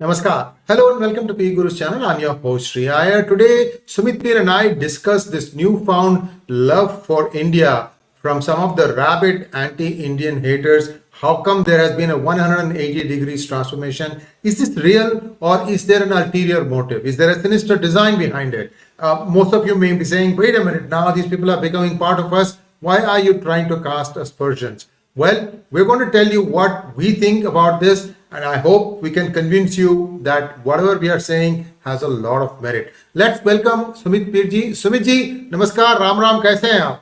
Namaskar. Hello and welcome to PGurus channel. I'm your host Sree Iyer. Today, Sumit Peer and I discuss this newfound love for India from some of the rabid anti-Indian haters. How come there has been a 180 degrees transformation? Is this real or is there an ulterior motive? Is there a sinister design behind it? Most of you may be saying, wait a minute, now these people are becoming part of us. Why are you trying to cast aspersions? Well, we're going to tell you what we think about this, and I hope we can convince you that whatever we are saying has a lot of merit. Let's welcome Sumit Peer ji. Sumit ji, namaskar, Ram Ram, kaise hain aap?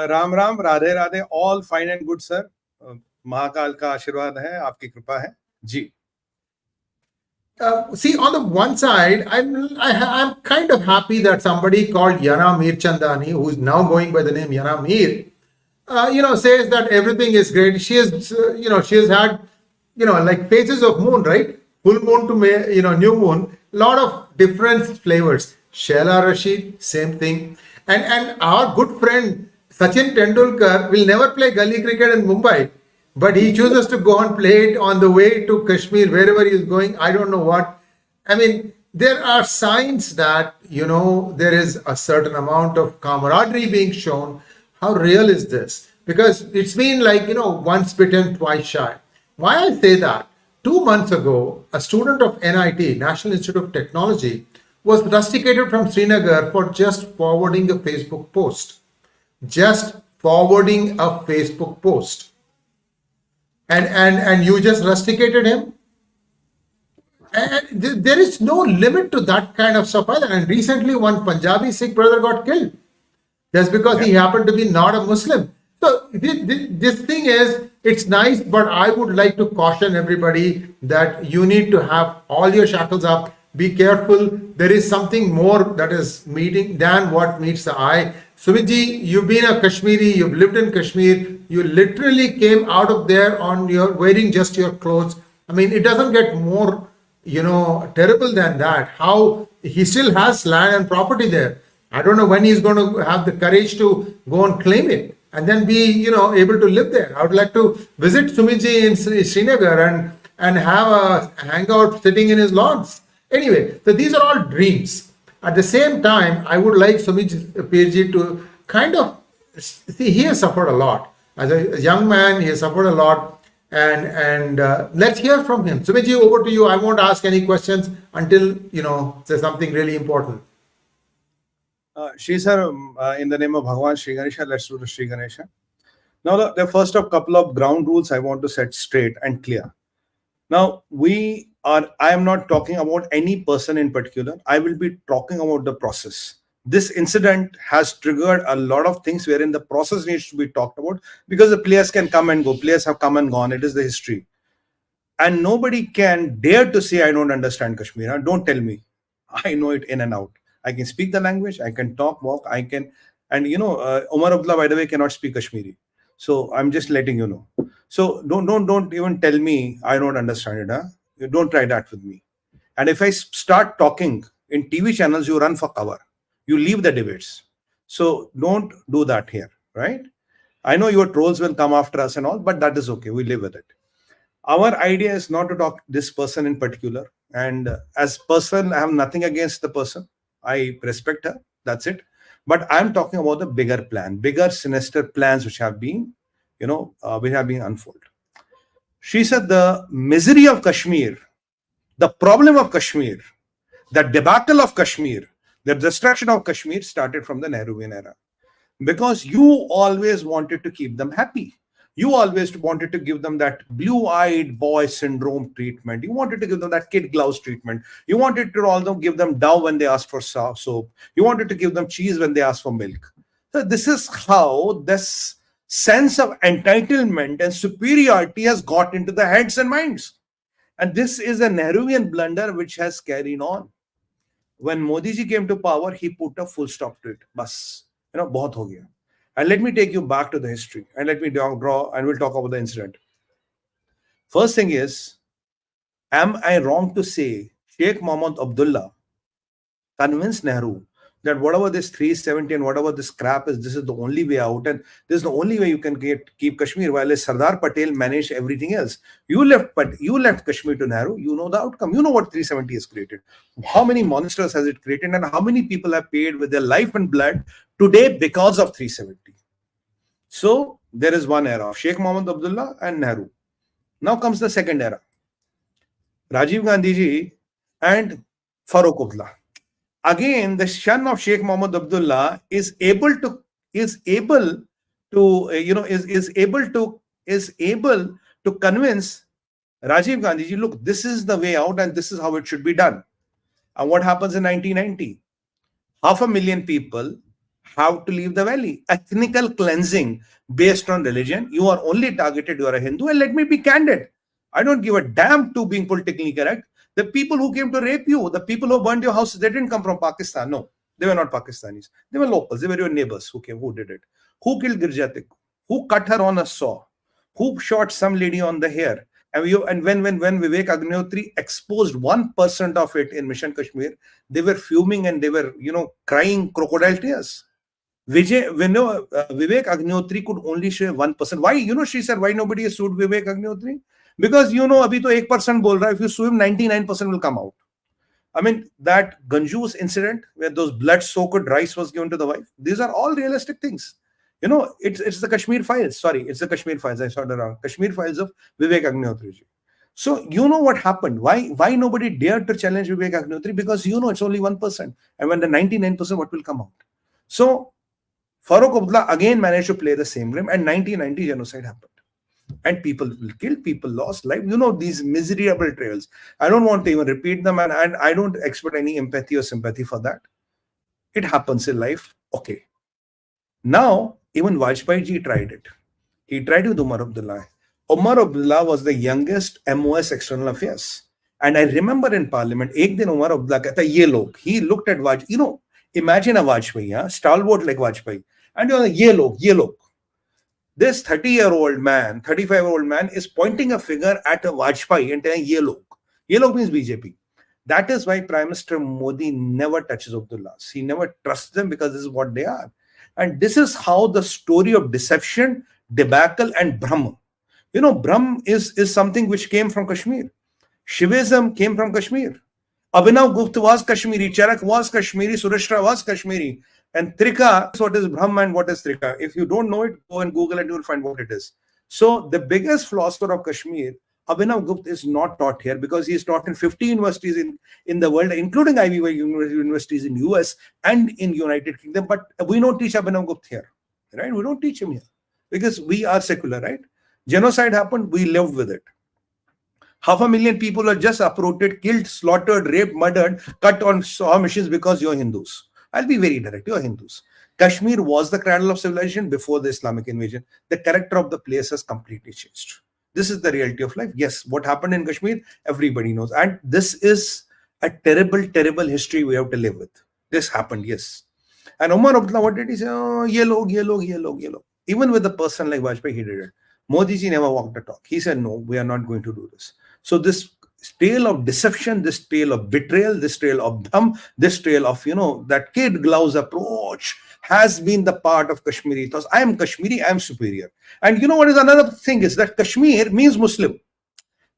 Ram Ram, Radhe Radhe, all fine and good, sir. Mahakal ka आशीर्वाद है, आपकी कृपा है, जी. See, on the one side, I'm kind of happy that somebody called Yana Mir Chandani, who is now going by the name Yana Mir, says that everything is great. She has, she has had, like phases of moon, right? Full moon to, new moon, lot of different flavors. Shaila Rashid, same thing. And our good friend Sachin Tendulkar will never play gully cricket in Mumbai, but he chooses to go and play it on the way to Kashmir, wherever he is going. I don't know what. I mean, there are signs that, there is a certain amount of camaraderie being shown. How real is this? Because it's been like, once bitten, twice shy. Why I say that? 2 months ago, a student of NIT, National Institute of Technology, was rusticated from Srinagar for just forwarding a Facebook post. Just forwarding a Facebook post. And you just rusticated him? And there is no limit to that kind of stuff either. And recently, one Punjabi Sikh brother got killed just because he happened to be not a Muslim. So this thing is, it's nice, but I would like to caution everybody that you need to have all your shackles up. Be careful. There is something more that is meeting than what meets the eye. Sumitji, you've been a Kashmiri, you've lived in Kashmir. You literally came out of there on your wearing just your clothes. I mean, it doesn't get more, terrible than that. How he still has land and property there. I don't know when he's going to have the courage to go and claim it and then be, able to live there. I would like to visit Sumitji in Srinagar and have a hangout sitting in his lawns. Anyway, so these are all dreams. At the same time, I would like Sumit Peer to kind of see, he has suffered a lot. As a young man, he has suffered a lot. And let's hear from him. Sumitji, over to you. I won't ask any questions until, there's something really important. Shri sir, in the name of Bhagwan Sri Ganesha, let's do the Sri Ganesha. Now, the first of couple of ground rules I want to set straight and clear. Now, I am not talking about any person in particular. I will be talking about the process. This incident has triggered a lot of things wherein the process needs to be talked about, because the players can come and go. Players have come and gone. It is the history. And nobody can dare to say, I don't understand Kashmir. Don't tell me. I know it in and out. I can speak the language. I can talk, walk. I can. And, Umar Abdullah, by the way, cannot speak Kashmiri. So I'm just letting you know. So don't even tell me I don't understand it. You don't try that with me. And if I start talking in TV channels, you run for cover. You leave the debates. So don't do that here, right? I know your trolls will come after us and all, but that is okay. We live with it. Our idea is not to talk this person in particular. And as person, I have nothing against the person. I respect her. That's it. But I'm talking about the bigger plan, bigger sinister plans which have been, unfolded. She said the misery of Kashmir, the problem of Kashmir, the debacle of Kashmir, the destruction of Kashmir started from the Nehruvian era. Because you always wanted to keep them happy. You always wanted to give them that blue-eyed boy syndrome treatment. You wanted to give them that kid gloves treatment. You wanted to also give them dough when they asked for soap. You wanted to give them cheese when they asked for milk. So this is how this sense of entitlement and superiority has got into the heads and minds. And this is a Nehruvian blunder which has carried on. When Modi ji came to power, he put a full stop to it. Bas, bahut ho gaya. And let me take you back to the history, and let me draw, and we'll talk about the incident. First thing is, am I wrong to say Sheikh Mohammed Abdullah convinced Nehru that whatever this 370 and whatever this crap is, this is the only way out, and this is the only way you can keep Kashmir, while Sardar Patel managed everything else. You left Kashmir to Nehru. You know the outcome. You know what 370 has created. How many monsters has it created, and how many people have paid with their life and blood today because of 370. So there is one era of Sheikh Mohammed Abdullah and Nehru. Now comes the second era. Rajiv Gandhi ji and Farooq Abdullah. Again, the son of Sheikh Mohammed Abdullah is able to convince Rajiv Gandhi ji, look, this is the way out and this is how it should be done. And what happens in 1990? 500,000 people have to leave the valley. Ethnical cleansing based on religion. You are only targeted, you are a Hindu. And let me be candid, I don't give a damn to being politically correct. The people who came to rape you, the people who burned your house, they didn't come from Pakistan. No, they were not Pakistanis. They were locals. They were your neighbors who came. Who did it? Who killed 𝗤𝙧𝙤𝙀? Who cut her on a saw? Who shot some lady on the hair? And when 𝗣𝗚𝗃 𝗔𝙗𝑔𝑛𝐺 exposed 1% of it in Mission Kashmir, they were fuming and they were, crying crocodile tears. 𝗣𝗃 𝗔𝙗𝑔𝑛𝐺 could only show 1%. Why? She said, why nobody has sued 𝗣𝗃 𝗔𝙗𝑔𝑛𝐺? Because abhi to 1% bol raha, if you sue him, 99% will come out. I mean, that Ganjus incident where those blood-soaked rice was given to the wife, these are all realistic things. It's the Kashmir files. Sorry, it's the Kashmir files. I saw it wrong. Kashmir files of 𝗣𝗃 𝗔𝙗𝑔𝑛𝐺. So what happened? Why nobody dared to challenge 𝗣𝗃 𝗔𝙗𝑔𝑛𝐺? Because it's only 1%. And when the 99%, what will come out? So Farooq Abdullah again managed to play the same game, and 1990 genocide happened. And people will kill, people lost life. These miserable trails. I don't want to even repeat them, and I don't expect any empathy or sympathy for that. It happens in life. Okay. Now, even 𝗤𝙖 ji tried it. He tried with Umar Abdullah. Umar Abdullah was the youngest MOS External Affairs. And I remember in Parliament, ek din Umar Abdullah kahta, ye log. He looked at 𝗤𝙖. Imagine a 𝗤𝙖, stalwart like 𝗤𝙖. And ye log. This 35-year-old man is pointing a finger at a 𝗤𝙖 and telling ye log. Ye log means BJP. That is why Prime Minister Modi never touches Abdullahs. He never trusts them because this is what they are. And this is how the story of deception, debacle, and Brahm. Brahm is something which came from Kashmir. Shivism came from Kashmir. Abhinav Gupta was Kashmiri. Charak was Kashmiri. Surashtra was Kashmiri. And 𝗏𝗏, what is Brahm and what is 𝗏𝗏? If you don't know it, go and Google and you will find what it is. So the biggest philosopher of Kashmir, Abhinav Gupta, is not taught here because he is taught in 50 universities in the world, including Ivy League universities in US and in United Kingdom. But we don't teach Abhinav Gupta here, right? We don't teach him here because we are secular, right? Genocide happened, we lived with it. 500,000 people are just uprooted, killed, slaughtered, raped, murdered, cut on saw machines because you're Hindus. I'll be very direct. You're Hindus. Kashmir was the cradle of civilization before the Islamic invasion. The character of the place has completely changed. This is the reality of life. Yes, what happened in Kashmir, everybody knows. And this is a terrible, terrible history we have to live with. This happened, yes. And Umar Abdullah, what did he say? Oh, ye log. Even with a person like 𝗤𝙖, he did it. Modi ji never walked the talk. He said, no, we are not going to do this. So this tale of deception, this tale of betrayal, this tale of dham, this tale of, that kid gloves approach has been the part of Kashmiri ethos. I am Kashmiri, I am superior. And what is another thing is that Kashmir means Muslim.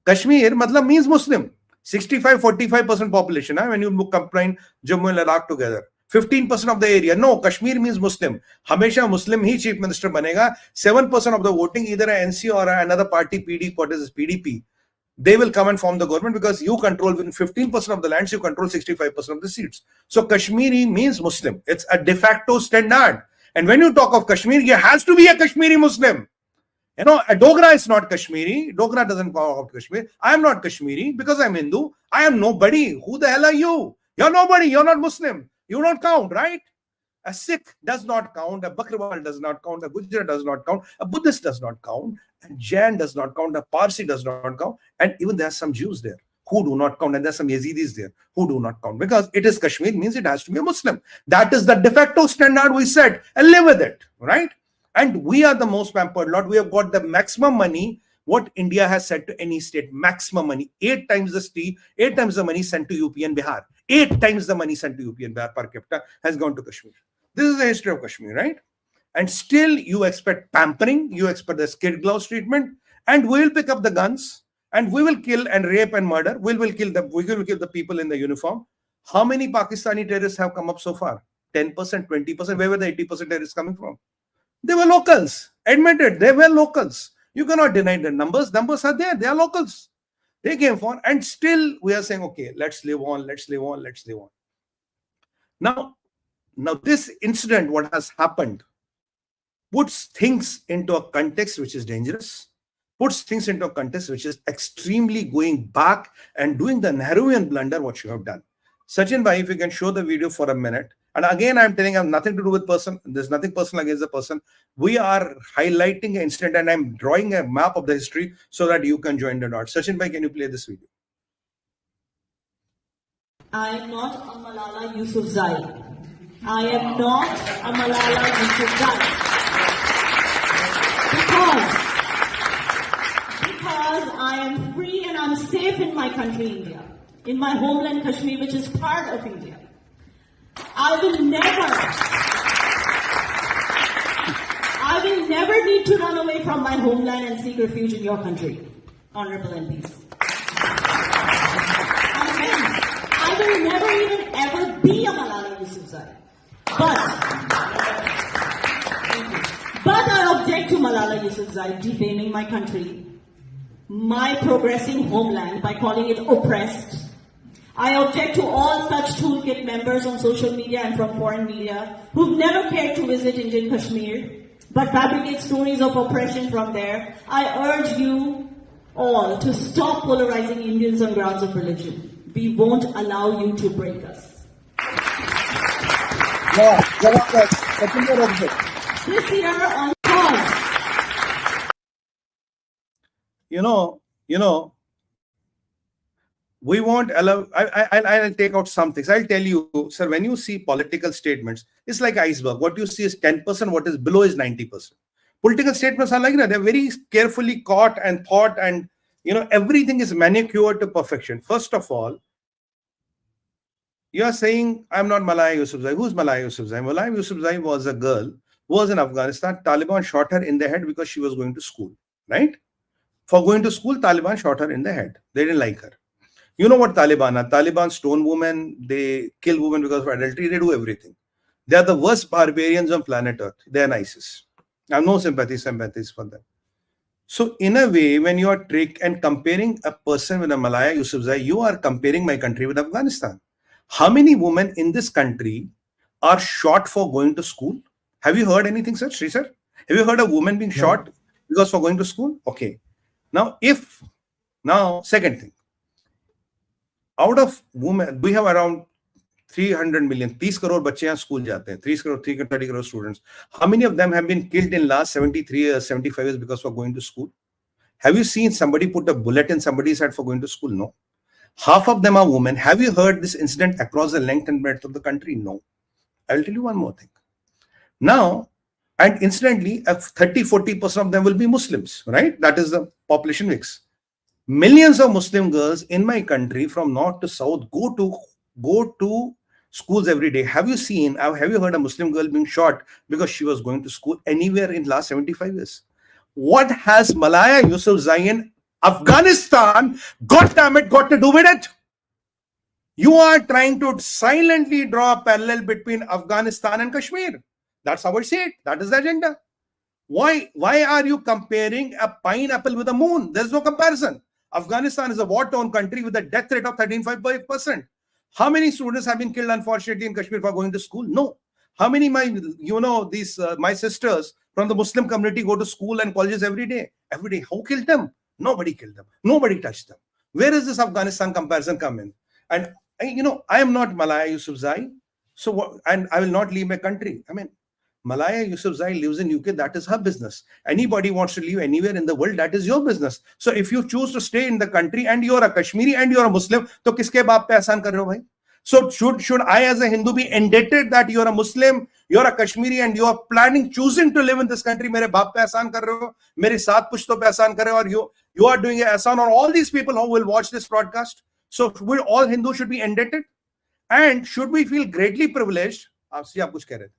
Kashmir matlab means Muslim. 45% population, when you combine Jammu and Ladakh together. 15% of the area. No, Kashmir means Muslim. Hamesha Muslim hi chief minister banega. 7% of the voting, either a NC or another party, PDP. They will come and form the government because you control within 15% of the lands, you control 65% of the seats. So Kashmiri means Muslim. It's a de facto standard. And when you talk of Kashmir, there has to be a Kashmiri Muslim. A Dogra is not Kashmiri. Dogra doesn't call out Kashmir. I am not Kashmiri because I'm Hindu. I am nobody. Who the hell are you? You're nobody. You're not Muslim. You don't count, right? A Sikh does not count, a Bakrwal does not count, a Gujjar does not count, a Buddhist does not count, and Jain does not count, a Parsi does not count, and even there are some Jews there who do not count, and there are some Yazidis there who do not count, because it is Kashmir, means it has to be a Muslim. That is the de facto standard we set, and live with it, right? And we are the most pampered lot. We have got the maximum money. what India has said to any state, maximum money, 8 times the money sent to UP and Bihar. 8 times the money sent to UP and Bihar per capita has gone to Kashmir. This is the history of Kashmir, right? And still you expect pampering, you expect the kid gloves treatment, and we will pick up the guns and we will kill and rape and murder. We will kill the people in the uniform. How many Pakistani terrorists have come up so far? 10%, 20%. Where were the 80% terrorists coming from? They were locals. Admitted, they were locals. You cannot deny the numbers. Numbers are there. They are locals. They came for, and still we are saying, okay, let's live on, let's live on, let's live on. Now this incident, what has happened, puts things into a context which is dangerous, puts things into a context which is extremely going back and doing the Nehruvian blunder, what you have done. Sachin bhai, if you can show the video for a minute. And again, I'm telling you, I have nothing to do with person. There's nothing personal against the person. We are highlighting an incident and I'm drawing a map of the history so that you can join the dots. Sachin bhai, can you play this video? I am not a Malala Yousafzai. I am not a Malala Yousafzai. Because I am free and I'm safe in my country, India. In my homeland, Kashmir, which is part of India. I will never need to run away from my homeland and seek refuge in your country, honorable MPs. I will never even ever be a Malala Yousafzai. But I object to Malala Yousafzai defaming my country, my progressing homeland by calling it oppressed. I object to all such toolkit members on social media and from foreign media who've never cared to visit Indian Kashmir, but fabricate stories of oppression from there. I urge you all to stop polarizing Indians on grounds of religion. We won't allow you to break us. This year on cause. You know, we won't allow, I'll take out some things. I'll tell you, sir, when you see political statements, it's like iceberg. What you see is 10%, what is below is 90%. Political statements are like that. They're very carefully caught and thought, and everything is manicured to perfection. First of all, you are saying, I'm not Malala Yousafzai. Who's Malala Yousafzai? Malala Yousafzai was a girl who was in Afghanistan. Taliban shot her in the head because she was going to school, right? For going to school, Taliban shot her in the head. They didn't like her. You know what Taliban are? Taliban stone women, they kill women because of adultery, they do everything. They are the worst barbarians on planet Earth. They are ISIS. I have no sympathies for them. So in a way, when you are comparing a person with a Malala Yousafzai, you are comparing my country with Afghanistan. How many women in this country are shot for going to school? Have you heard anything, sir? Sree sir? Have you heard a woman being shot because for going to school? Okay. Now, second thing. Out of women, we have around 300 million, 30 crore बच्चे यहाँ school जाते हैं, 30 crore students. How many of them have been killed in last 73 years, 75 years because of going to school? Have you seen somebody put a bullet in somebody's head for going to school? No. Half of them are women. Have you heard this incident across the length and breadth of the country? No. I will tell you one more thing. Now, and incidentally, 30-40% of them will be Muslims, right? That is the population mix. Millions of Muslim girls in my country from north to south go to schools every day. Have you heard a Muslim girl being shot because she was going to school anywhere in the last 75 years? What has Malala Yousafzai in Afghanistan, got to do with it? You are trying to silently draw a parallel between Afghanistan and Kashmir. That's how I see it. That is the agenda. Why are you comparing a pineapple with a moon? There's no comparison. Afghanistan is a war-torn country with a death rate of 13.5%. How many students have been killed, unfortunately, in Kashmir for going to school? No. How many my sisters from the Muslim community go to school and colleges every day? Every day. Who killed them? Nobody killed them. Nobody touched them. Where is this Afghanistan comparison come in? And I am not Malala Yousafzai, and I will not leave my country. I mean, Malala Yousafzai lives in UK, that is her business. Anybody wants to live anywhere in the world, that is your business. So if you choose to stay in the country and you're a Kashmiri and you're a Muslim, तो किसके बाप पे एहसान कर रहे हो भाई? So should I as a Hindu be indebted that you're a Muslim, you're a Kashmiri and you are choosing to live in this country, mere baap pe ehsaan kar rahe ho, mere saat pushto pe ehsaan kar rahe ho, or you are doing a ehsaan on all these people who will watch this broadcast. So we all Hindus should be indebted, and should we feel greatly privileged? Aap kuch keh rahe the.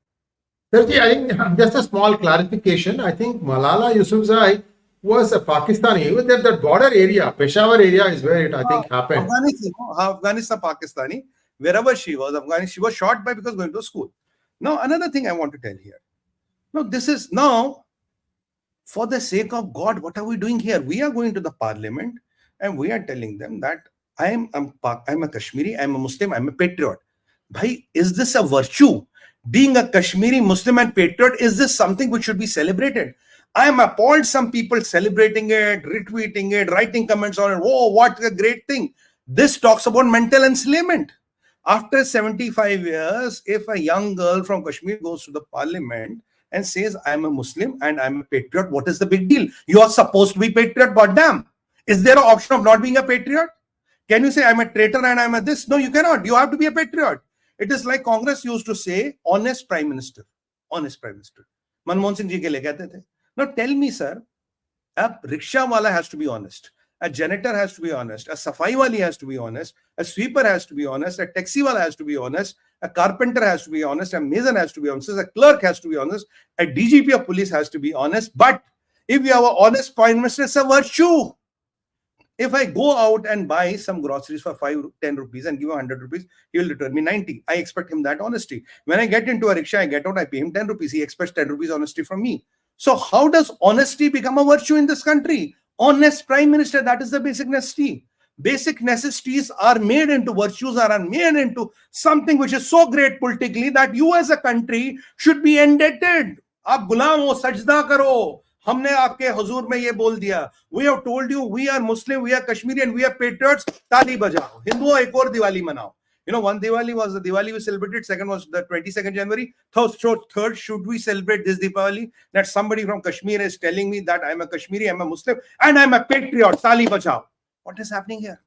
Sirji, I think just a small clarification. I think Malala Yousafzai was a Pakistani. Even that border area, Peshawar area, is where it I think happened. Afghanistan, Pakistani, wherever she was, she was shot by because going to school. Now, another thing I want to tell here. Now, this is now, for the sake of God, what are we doing here? We are going to the parliament and we are telling them that I'm a Kashmiri, I'm a Muslim, I'm a patriot. Bhai, is this a virtue? Being a Kashmiri Muslim and patriot, is this something which should be celebrated? I am appalled some people celebrating it, retweeting it, writing comments on it. Oh, what a great thing. This talks about mental enslavement. After 75 years, if a young girl from Kashmir goes to the parliament and says, I'm a Muslim and I'm a patriot, what is the big deal? You are supposed to be patriot, goddamn. Is there an option of not being a patriot? Can you say, I'm a traitor and I'm a this? No, you cannot. You have to be a patriot. It is like Congress used to say, honest Prime Minister. Honest Prime Minister. Manmohan Singh ji ke liye kehte the. Now tell me, sir, a rickshaw wala has to be honest. A janitor has to be honest. A safai wali has to be honest. A sweeper has to be honest. A taxi wala has to be honest. A carpenter has to be honest. A mason has to be honest. A clerk has to be honest. A DGP of police has to be honest. But if you have an honest Prime Minister, it's a virtue. If I go out and buy some groceries for 10 rupees and give him 100 rupees, he will return me 90. I expect him that honesty. When I get into a rickshaw, I get out, I pay him 10 rupees. He expects 10 rupees honesty from me. So how does honesty become a virtue in this country? Honest Prime Minister, that is the basic necessity. Basic necessities are made into virtues, are made into something which is so great politically that you as a country should be indebted. Aap gulam ho, sajda karo. हमने आपके हुजूर में ये बोल दिया. We have told you, we are Muslim, we are Kashmiri, and we are patriots. ताली बजाओ. हिंदुओं एक और दिवाली मनाओ. You know, one Diwali was the Diwali we celebrated. Second was the 22nd January. Third, should we celebrate this Diwali? That somebody from Kashmir is telling me that I'm a Kashmiri, I'm a Muslim, and I'm a patriot. Tali bachao. What is happening here?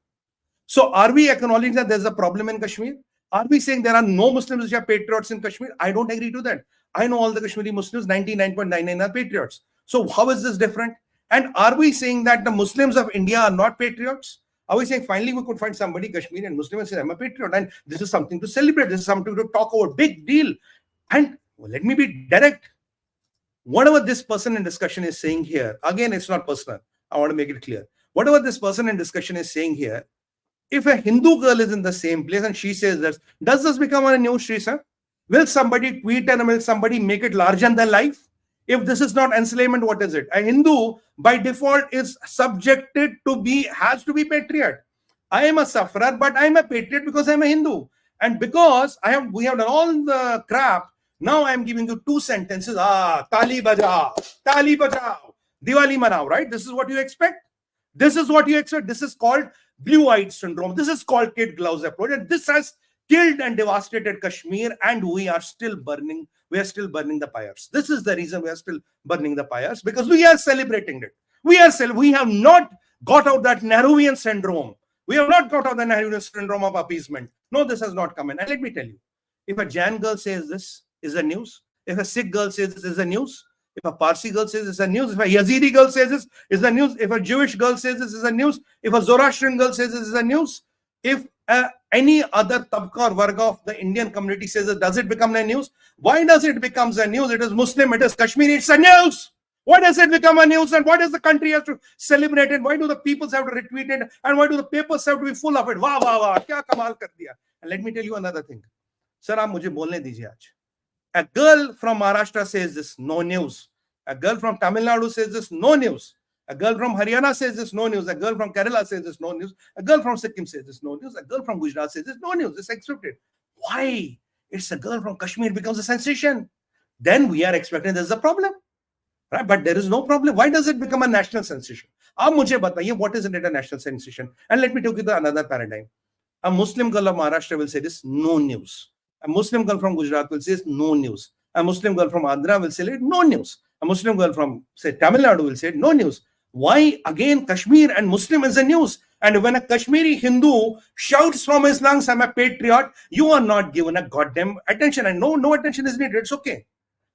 So are we acknowledging that there's a problem in Kashmir? Are we saying there are no Muslims which are patriots in Kashmir? I don't agree to that. I know all the Kashmiri Muslims, 99.99 are patriots. So how is this different? And are we saying that the Muslims of India are not patriots? Are we saying finally we could find somebody, Kashmiri and Muslim, and say, I'm a patriot, and this is something to celebrate, this is something to talk about, big deal. And well, let me be direct. Whatever this person in discussion is saying here, again, it's not personal. I want to make it clear. Whatever this person in discussion is saying here, if a Hindu girl is in the same place and she says this, does this become a news, Sri sir? Will somebody tweet and will somebody make it larger than life? If this is not enslavement, what is it? A Hindu by default is subjected to be, has to be patriot. I am a sufferer, but I am a patriot because I am a Hindu. And because we have done all the crap, now I am giving you two sentences. Tali bajao, Diwali manao, right? This is what you expect. This is what you expect. This is called blue-eyed syndrome. This is called kid gloves approach. And this has killed and devastated Kashmir, and we are still burning. We are still burning the pyres. This is the reason we are still burning the pyres, because we are celebrating it. We have not got out that Nehruvian syndrome. We have not got out the Nehruvian syndrome of appeasement. No, this has not come in. And let me tell you, if a Jain girl says this is a news, if a Sikh girl says this is a news, if a Parsi girl says this is a news, if a Yazidi girl says this is a news, if a Jewish girl says this is a news, if a Zoroastrian girl says this is a news, if any other tabqa or varga of the Indian community says it, does it become a news? Why does it become a news? It is Muslim, it is Kashmiri, it's a news. Why does it become a news? And why does the country have to celebrate it? Why do the peoples have to retweet it? And why do the papers have to be full of it? Wah, wah, wah, kya kamal kar diya. And let me tell you another thing. Sir, aap mujhe bolne dijiye aaj. A girl from Maharashtra says this, no news. A girl from Tamil Nadu says this, no news. A girl from Haryana says this, no news. A girl from Kerala says this, no news. A girl from Sikkim says this, no news. A girl from Gujarat says this, no news. It's accepted. Why? It's a girl from Kashmir becomes a sensation. Then we are expecting there's a problem. Right? But there is no problem. Why does it become a national sensation? Aap mujhe bataiye, what is it a national sensation? And let me take you to another paradigm. A Muslim girl of Maharashtra will say this, no news. A Muslim girl from Gujarat will say no news. A Muslim girl from Andhra will say no news. A Muslim girl from, say, Tamil Nadu will say no news. Why again Kashmir and Muslim is a news? And when a Kashmiri Hindu shouts from his lungs, I'm a patriot, you are not given a goddamn attention. And no attention is needed. It's okay.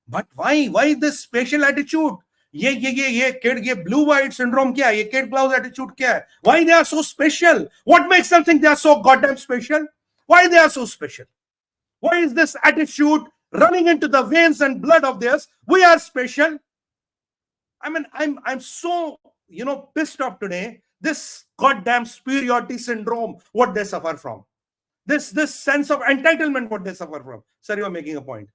But why? Why this special attitude? ये blue white syndrome क्या है? ये kid gloves attitude क्या है? Why they are so special? What makes them think they are so goddamn special? Why they are so special? Why is this attitude running into the veins and blood of theirs? We are special. I mean, I'm so pissed off today. This goddamn superiority syndrome, what they suffer from. This sense of entitlement, what they suffer from. Sir, you are making a point.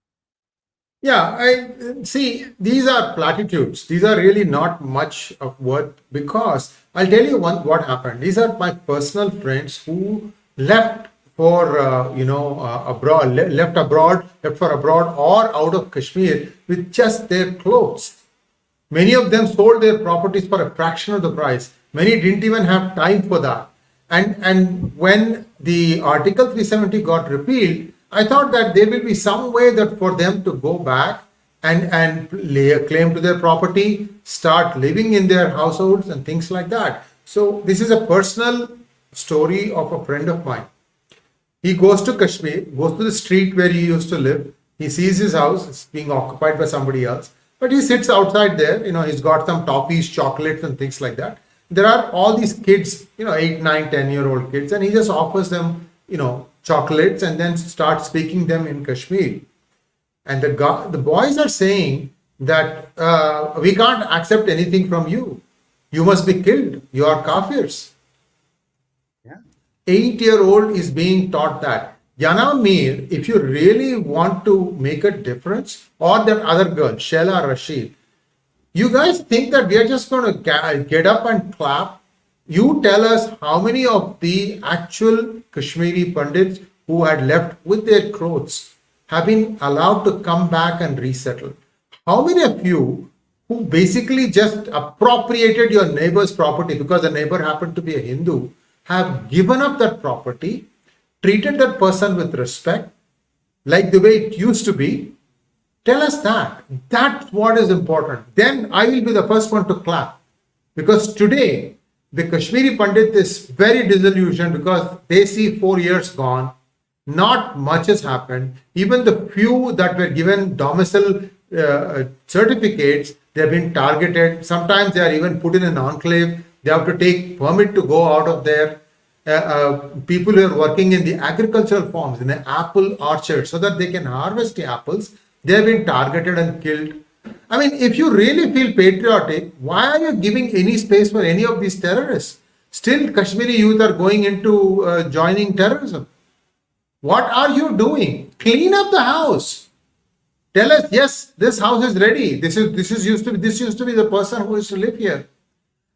Yeah, I see. These are platitudes. These are really not much of worth, because I'll tell you what happened. These are my personal friends who left for abroad, left for abroad or out of Kashmir with just their clothes. Many of them sold their properties for a fraction of the price. Many didn't even have time for that. And when the Article 370 got repealed, I thought that there will be some way that for them to go back and lay a claim to their property, start living in their households and things like that. So this is a personal story of a friend of mine. He goes to Kashmir, goes to the street where he used to live. He sees his house is being occupied by somebody else, but he sits outside there. He's got some toffees, chocolates and things like that. There are all these kids, 8, 9, 10-year-old kids, and he just offers them, chocolates and then starts speaking them in Kashmir. And the boys are saying that we can't accept anything from you. You must be killed. You are kafirs. 8-year-old is being taught that. Yana Mir, if you really want to make a difference, or that other girl, Sheila Rashid, you guys think that we are just going to get up and clap? You tell us how many of the actual Kashmiri Pandits who had left with their clothes have been allowed to come back and resettle. How many of you who basically just appropriated your neighbor's property because the neighbor happened to be a Hindu have given up that property, treated that person with respect, like the way it used to be? Tell us that. That's what is important. Then I will be the first one to clap. Because today, the Kashmiri Pandit is very disillusioned because they see 4 years gone. Not much has happened. Even the few that were given domicile certificates, they have been targeted. Sometimes they are even put in an enclave. They have to take permit to go out of there. People who are working in the agricultural farms, in the apple orchard, so that they can harvest the apples, they have been targeted and killed. I mean, if you really feel patriotic, why are you giving any space for any of these terrorists? Still, Kashmiri youth are going into joining terrorism. What are you doing? Clean up the house. Tell us, yes, this house is ready. This used to be the person who used to live here.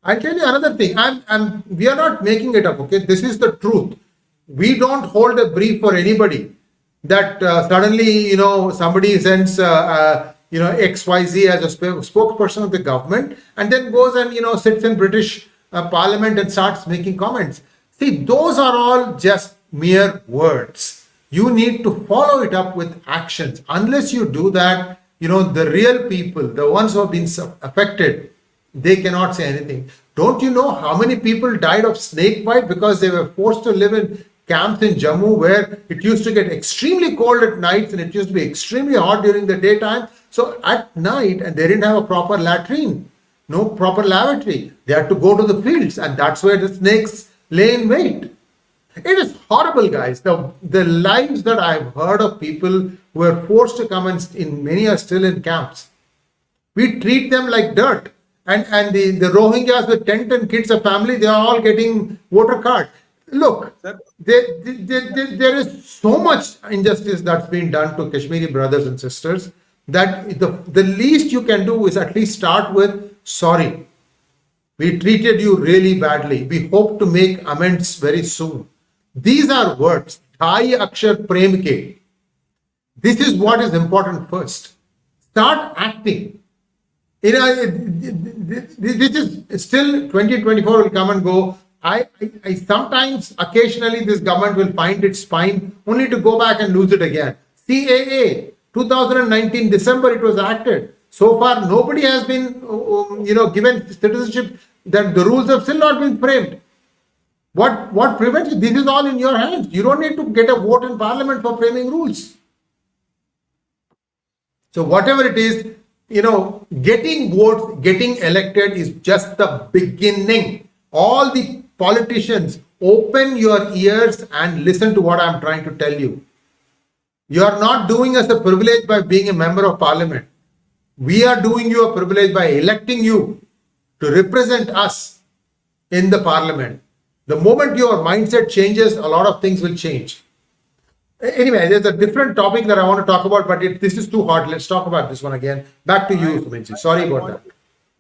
I'll tell you another thing. We are not making it up. Okay, this is the truth. We don't hold a brief for anybody. That suddenly, somebody sends, XYZ as a spokesperson of the government and then goes and, sits in British Parliament and starts making comments. See, those are all just mere words. You need to follow it up with actions. Unless you do that, the real people, the ones who have been affected, they cannot say anything. Don't you know how many people died of snake bite because they were forced to live in camps in Jammu where it used to get extremely cold at nights and it used to be extremely hot during the daytime. So at night, and they didn't have a proper latrine, no proper lavatory. They had to go to the fields, and that's where the snakes lay in wait. It is horrible, guys. The lives that I've heard of people who were forced to come, and many are still in camps. We treat them like dirt. And the Rohingyas with tent and kids, a family, they are all getting voter card. Look, there is so much injustice that's been done to Kashmiri brothers and sisters that the least you can do is at least start with, sorry, we treated you really badly. We hope to make amends very soon. These are words. 𝗤𝙧𝙤𝙪 𝗢𝙂𝘀𝘁. This is what is important first. Start acting. This is still 2024 will come and go. I sometimes, occasionally, this government will find its spine only to go back and lose it again. CAA, 2019 December, it was acted. So far, nobody has been, given citizenship. That the rules have still not been framed. What prevents it? This is all in your hands. You don't need to get a vote in parliament for framing rules. So whatever it is, getting votes, getting elected is just the beginning. All the politicians, open your ears and listen to what I'm trying to tell you. You are not doing us a privilege by being a member of parliament. We are doing you a privilege by electing you to represent us in the parliament. The moment your mindset changes, a lot of things will change. Anyway, there's a different topic that I want to talk about, but this is too hard. Let's talk about this one again. Back to you, Sumit. Sorry about that.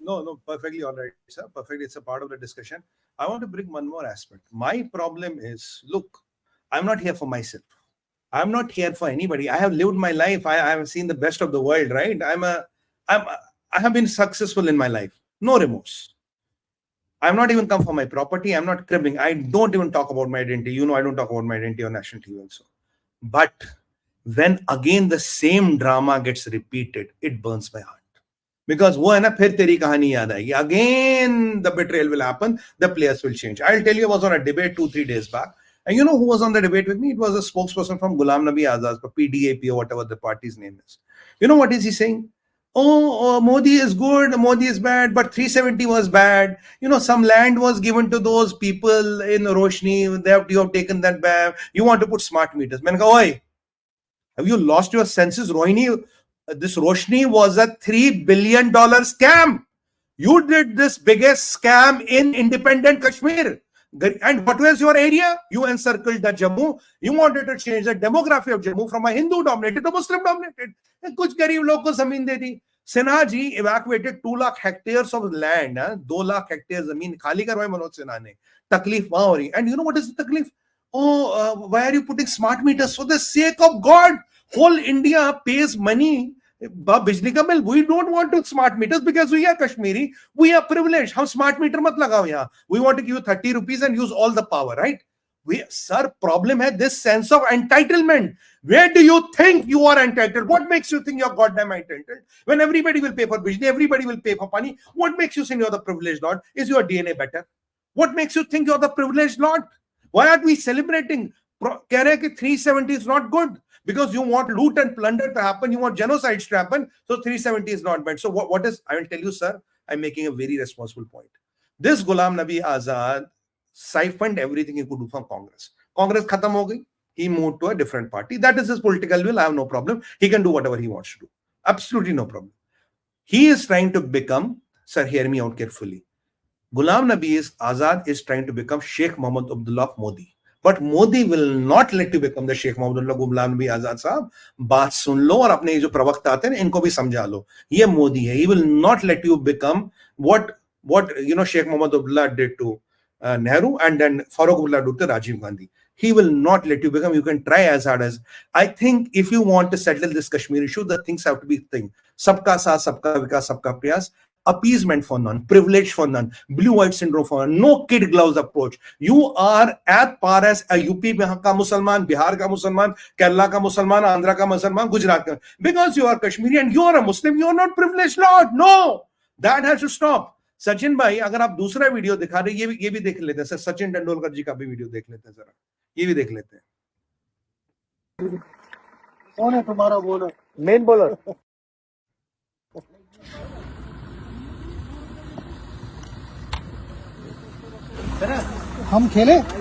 No, perfectly all right, sir. Perfect. It's a part of the discussion. I want to bring one more aspect. My problem is, look, I'm not here for myself. I'm not here for anybody. I have lived my life. I have seen the best of the world, right? I have been successful in my life. No remorse. I'm not even come for my property. I'm not cribbing. I don't even talk about my identity. I don't talk about my identity on national TV also. But when again the same drama gets repeated, it burns my heart. Because again the betrayal will happen, the players will change. I'll tell you, I was on a debate 2-3 days back. And you know who was on the debate with me? It was a spokesperson from Ghulam Nabi Azad's PDAP or whatever the party's name is. You know what is he saying? Oh, Modi is good, Modi is bad, but 370 was bad. Some land was given to those people in Roshini. You have taken that back. You want to put smart meters. Man, oi, have you lost your senses, Rohini? This Roshini was a $3 billion scam. You did this biggest scam in independent Kashmir. And what was your area? You encircled the Jammu. You wanted to change the demography of Jammu from a Hindu-dominated to Muslim-dominated. And kuch garib log ko zameen de di. Sinha ji evacuated 2 lakh hectares of land. 2 lakh hectares zameen khali karwaye Manoj Sinha ne. Taklif wahan ho rahi. And you know what is the taklif? Why are you putting smart meters? For the sake of God, whole India pays money. Bijli ka bill. We don't want to smart meters because we are Kashmiri. We are privileged. Hum smart meter mat lagao yahan. We want to give you 30 rupees and use all the power, right? Sir, problem hai this sense of entitlement. Where do you think you are entitled? What makes you think you're goddamn entitled? When everybody will pay for bijli, everybody will pay for money. What makes you think you're the privileged lot? Is your DNA better? What makes you think you're the privileged lot? Why aren't we celebrating? Keh rahe ki 370 is not good. Because you want loot and plunder to happen, you want genocides to happen, so 370 is not bad. So what is, I will tell you, sir, I'm making a very responsible point. This Ghulam Nabi Azad siphoned everything he could do from Congress. Congress khatam ho gayi. He moved to a different party. That is his political will. I have no problem. He can do whatever he wants to do. Absolutely no problem. He is trying to become, sir, hear me out carefully. Ghulam Nabi Azad is trying to become Sheikh Mohammed Abdullah Modi. But Modi will not let you become the Sheikh Mohammed Ghulam Nabi Azad sahab. Baat sun lo aur apne jo pravakta aate hain inko bhi samjha lo. Ye Modi hai. He will not let you become what Sheikh Mohammed Abdullah did to Nehru and then Farooq Abdullah did to Rajiv Gandhi. He will not let you become. You can try as hard as. I think if you want to settle this Kashmir issue, the things have to be thing. Sabka saath, sabka vikas, sabka prayas. Appeasement for none, privilege for none, blue-white syndrome for none, no kid gloves approach. You are at par as a UP ka Musalman, Bihar ka Musalman, Kerala ka Musalman, Andhra ka Musalman, Gujarat ka. Because you are Kashmiri and you are a Muslim, you are not privileged lot. No, that has to stop. Sachin bhai, अगर आप दूसरा video दिखा रहे ये भी देख लेते हैं सर सचिन तेंदुलकर जी का भी वीडियो देख लेते हैं जरा ये भी देख लेते हैं कौन है तुम्हारा बॉलर मेन बॉलर हम खेले चलो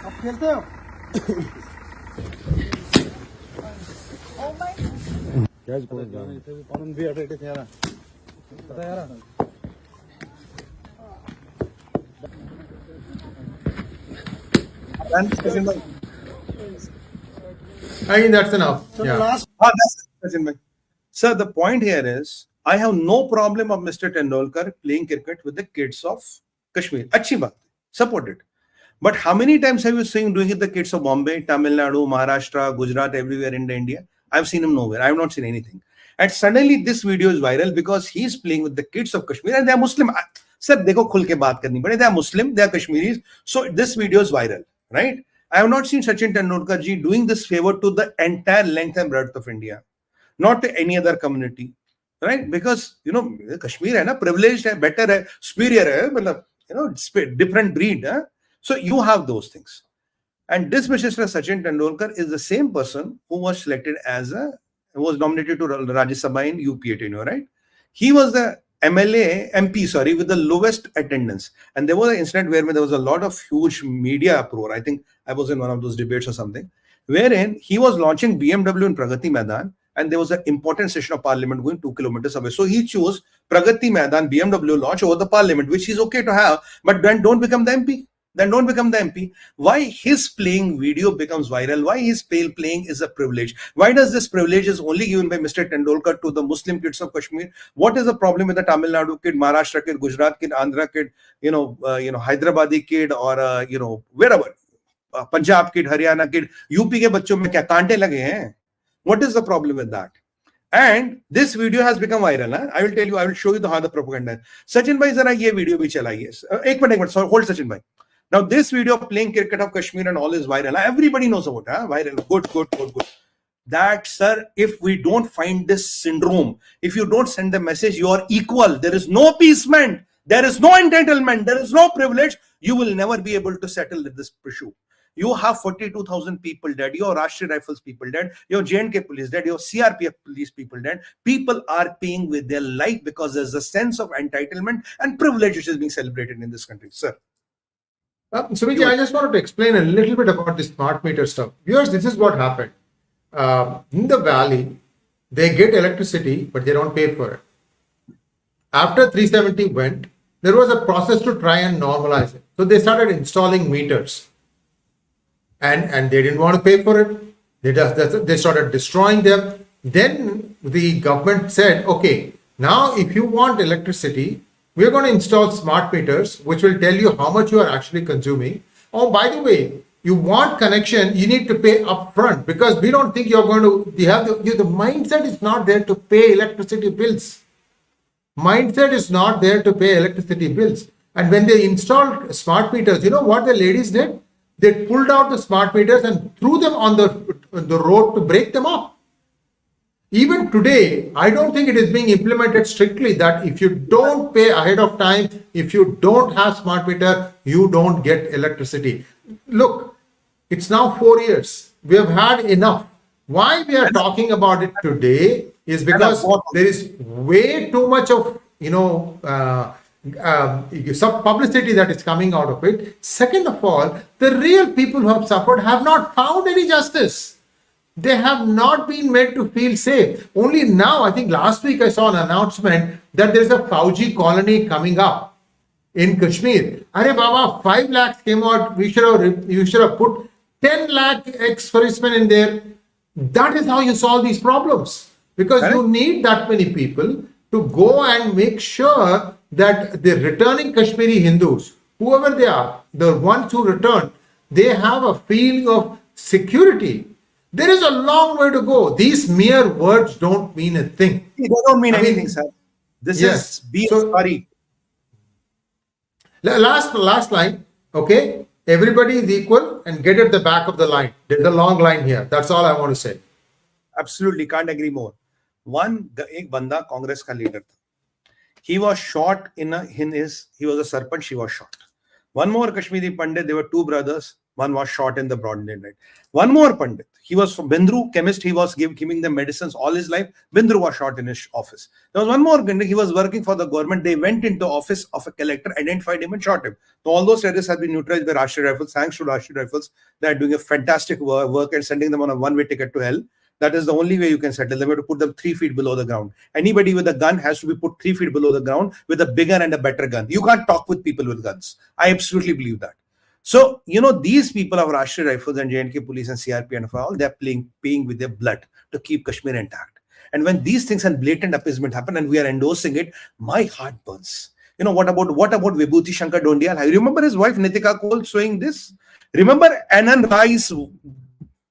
आप खेलते हो क्या पालन भी अटेटे थे यार पता यार I think that's enough. That's it. Sir, the point here is, I have no problem of Mr. Tendulkar playing cricket with the kids of Kashmir. Achhi baat, support it. But how many times have you seen doing it with the kids of Bombay, Tamil Nadu, Maharashtra, Gujarat, everywhere in India? I've seen him nowhere. I have not seen anything. And suddenly this video is viral because he's playing with the kids of Kashmir and they are Muslim. Sir, देखो खुल के बात करनी पड़े. They are Muslim, they are Kashmiris. So this video is viral, right? I have not seen Sachin Tendulkar ji doing this favor to the entire length and breadth of India, not to any other community, right? Because Kashmir है ना, privileged है, better है, superior है, मतलब different breed. So you have those things. And this Mr. Sachin Tendulkar is the same person who was selected who was nominated to Rajya Sabha in UP, right? He was the MP, with the lowest attendance. And there was an incident where there was a lot of huge media uproar. I think I was in one of those debates or something, wherein he was launching BMW in Pragati Maidan, and there was an important session of parliament going 2 kilometers away. So he chose Pragati Maidan BMW launch over the parliament, which is okay to have, but then don't become the MP. Then don't become the MP. Why his playing video becomes viral? Why his playing is a privilege? Why does this privilege is only given by Mr. Tendulkar to the Muslim kids of Kashmir? What is the problem with the Tamil Nadu kid, Maharashtra kid, Gujarat kid, Andhra kid, Hyderabadi kid, or wherever, Punjab kid, Haryana kid, UP ke bachchon mein kya kaante lage hain? What is the problem with that? And this video has become viral. I will tell you, I will show you how the propaganda is. Sachin bhai, zara ye video bhi chalaiye. Ek minute, sorry, hold Sachin bhai. Now this video of playing cricket of Kashmir and all is viral. Everybody knows about it. Viral. Good. That, sir, if we don't find this syndrome, if you don't send the message you are equal, there is no appeasement, there is no entitlement, there is no privilege, you will never be able to settle this issue. You have 42,000 people dead, your Rashtriya Rifles people dead, your J&K police dead, your CRPF police people dead. People are paying with their life because there's a sense of entitlement and privilege which is being celebrated in this country. Sir. Sumit, I just wanted to explain a little bit about this smart meter stuff. Viewers, this is what happened. In the valley, they get electricity, but they don't pay for it. After 370 went, there was a process to try and normalize it. So they started installing meters. And they didn't want to pay for it. They started destroying them. Then the government said, okay, now if you want electricity, we're going to install smart meters, which will tell you how much you are actually consuming. Oh, by the way, you want connection, you need to pay upfront, because we don't think you're going to, the mindset is not there to pay electricity bills. Mindset is not there to pay electricity bills. And when they installed smart meters, you know what the ladies did? They pulled out the smart meters and threw them on the road to break them up. Even today, I don't think it is being implemented strictly that if you don't pay ahead of time, if you don't have smart meter, you don't get electricity. Look, it's now 4 years. We have had enough. Why we are talking about it today is because there is way too much of, some publicity that is coming out of it. Second of all, the real people who have suffered have not found any justice. They have not been made to feel safe. Only now, I think last week I saw an announcement that there is a 𝗤𝙑 colony coming up in Kashmir. Arey Baba, 5 lakhs came out. You should have put 10 lakh ex-policemen in there. That is how you solve these problems. Because you need that many people to go and make sure that the returning Kashmiri Hindus, whoever they are, the ones who return, they have a feeling of security. There is a long way to go. These mere words don't mean a thing. They don't mean anything, sir. This is be sorry. Last line, okay? Everybody is equal and get at the back of the line. There's a long line here. That's all I want to say. Absolutely, can't agree more. Ek banda Congress ka leader tha. He was shot he was a sarpanch, he was shot. One more Kashmiri Pandit, there were 2 brothers. One was shot in the broad daylight. One more Pandit, he was from Bindru, chemist, he was giving them medicines all his life. Bindru was shot in his office. There was one more Pandit, he was working for the government. They went into office of a collector, identified him and shot him. So all those terrorists have been neutralized by Rashtriya Rifles. Thanks to Rashtriya Rifles, they are doing a fantastic work and sending them on a one-way ticket to hell. That is the only way you can settle them. You have to put them 3 feet below the ground. Anybody with a gun has to be put 3 feet below the ground with a bigger and a better gun. You can't talk with people with guns. I absolutely believe that. So, these people of Rashtriya Rifles and J&K police and CRP and all, they're paying with their blood to keep Kashmir intact. And when these things and blatant appeasement happen and we are endorsing it, my heart burns. What about Vibhuti Shankar Dondial? You remember his wife Nitika Cole showing this? Remember Anand Rai's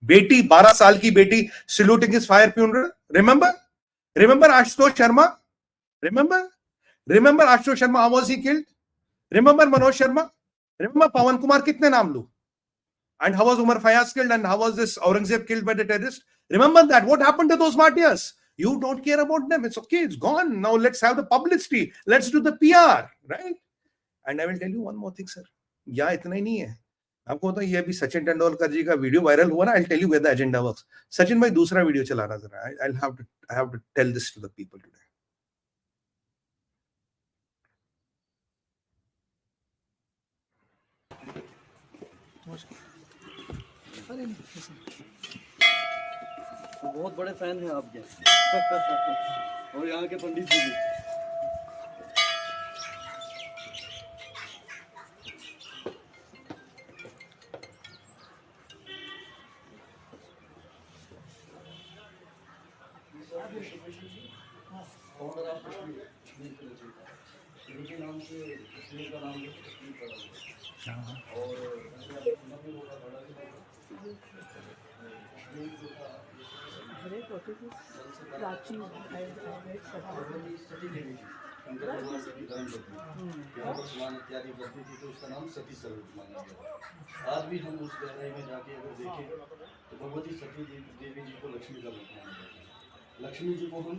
Beti, 12 saal ki beti, saluting his fire funeral? Remember Ashutosh Sharma? Remember Ashutosh Sharma, how was he killed? Remember Manoj Sharma? Remember Pawan Kumar kitne naam lu? And how was Umar Fayaz killed and how was this Aurangzeb killed by the terrorist? Remember that. What happened to those martyrs? You don't care about them. It's okay. It's gone. Now let's have the publicity. Let's do the PR, right? And I will tell you one more thing, sir. Yeah, इतना ही नहीं है. आपको तो ये अभी सचिन तेंदुलकर जी का video viral हुआ ना. I'll tell you where the agenda works. Sachin भाई दूसरा वीडियो चला रहा जरा. I have to tell this to the people today. बहुत बड़े फैन हैं आपके और यहाँ के पंडित जी भी. आज भी हम उस गहराई में जाके अगर देखें तो भगवती सती देवी जी को लक्ष्मी का रूप माना जाता है. लक्ष्मी जी को हम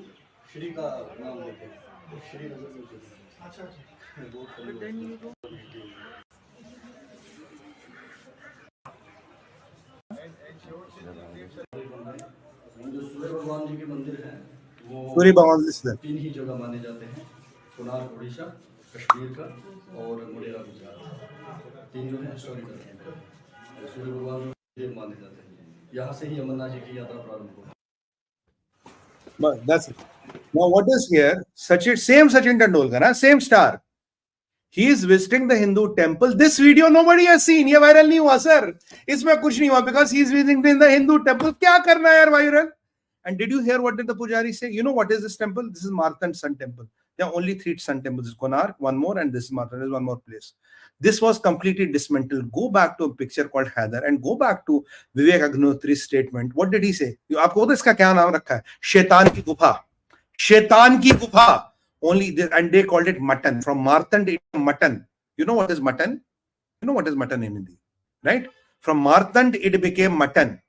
श्री का नाम देते हैं. तो श्रीनगर में जो सूर्य भगवान जी के मंदिर हैं वो सूर्य भगवान जी 3 ही जगह माने जाते हैं. कोणार्क उड़ीसा, कश्मीर का और मोढेरा गुजरात. 3 जो है हिस्टोरिकल है. सूर्य भगवान मंदिर माने जाते हैं. यहाँ से ही अमरनाथ जी की यात्रा प्रारंभ होती है. But that's it. Now what is here? Same Sachin Tendulkar, same star. He is visiting the Hindu temple. This video nobody has seen. ये viral नहीं हुआ sir. इसमें कुछ नहीं हुआ because he is visiting in the Hindu temple. क्या करना है यार viral? And did you hear what did the pujari say? You know what is this temple? This is Martand Sun Temple. There are only 3 sun temples. This is Konark, one more, and this is Martand. There is one more place. This was completely dismantled. Go back to a picture called 𝗤𝙧 and go back to Vivek Agnihotry's statement. What did he say? आपको पता इसका क्या नाम रखा है? शैतान की गुफा. शैतान की गुफा. Only this, and they called it mutton. From Martand, it's mutton. You know what is mutton? You know what is mutton in Hindi, right? From Martand, it became mutton.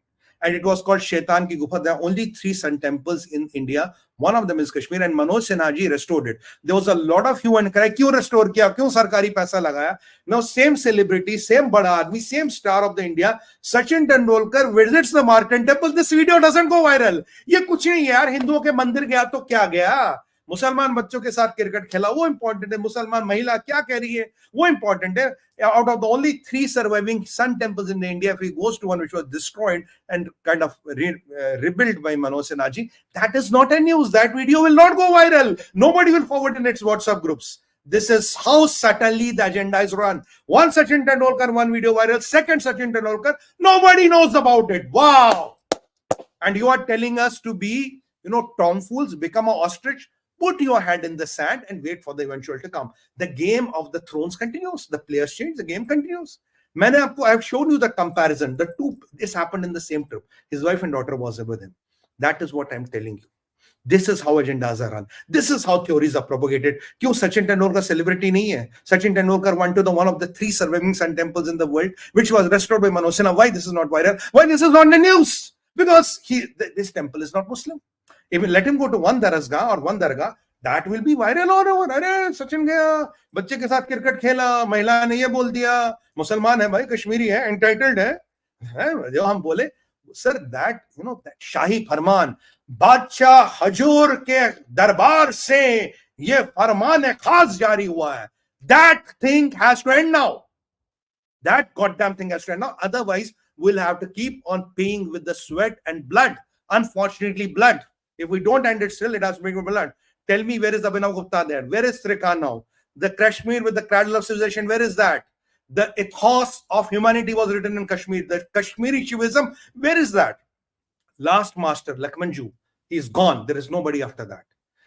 And it was called Shaitan Ki Gufa. There are only 3 sun temples in India. One of them is Kashmir, and Manoj Sinha ji restored it. There was a lot of hue and cry. Kyun restore kiya? Kyun sarkari paisa lagaya? Now, same celebrity, same bada aadmi, same star of the India, Sachin Tendulkar visits the Martand temple. This video doesn't go viral. ये कुछ नहीं यार. हिंदुओं के मंदिर गया तो क्या गया? मुसलमान बच्चों के साथ क्रिकेट खेला वो इंपॉर्टेंट है. मुसलमान महिला क्या कह रही है वो इंपॉर्टेंट है. Out of the only 3 surviving sun temples in India, if he goes to one which was destroyed and kind of rebuilt by Manoj Sinha ji, that is not a news. That video will not go viral. Nobody will forward in its WhatsApp groups. This is how subtly the agenda is run. One Sachin Tendulkar, one video viral. Second Sachin Tendulkar, nobody knows about it. Wow! And you are telling us to be, tomfools, become an ostrich. Put your head in the sand and wait for the eventual to come. The game of the thrones continues. The players change. The game continues. I have shown you the comparison. The two, this happened in the same trip. His wife and daughter was with him. That is what I'm telling you. This is how agendas are run. This is how theories are propagated. Kyun Sachin Tendulkar celebrity nahi hai? Sachin Tendulkar went to one of the 3 surviving sun temples in the world, which was restored by Manoj Sinha. Why this is not viral? Why this is not in the news? Because this temple is not Muslim. Even let him go to one darasgah or one dargah, that will be viral all over. अरे सचिन गया, बच्चे के साथ cricket खेला, महिला ने ये बोल दिया, मुसलमान है भाई, कश्मीरी है, entitled है जो हम बोले, sir, that that शाही फरमान, बादशाह हजूर के दरबार से ये फरमान खास जारी हुआ है. That thing has to end now. That goddamn thing has to end now. Otherwise, we'll have to keep on paying with the sweat and blood. Unfortunately, blood. If we don't end it still, it has to be blood. Tell me, where is Abhinav Gupta there? Where is Sree Khan now? The Kashmir with the cradle of civilization, where is that? The ethos of humanity was written in Kashmir. The Kashmiri Shivism, where is that? Last master, Lakmanju, he is gone. There is nobody after that.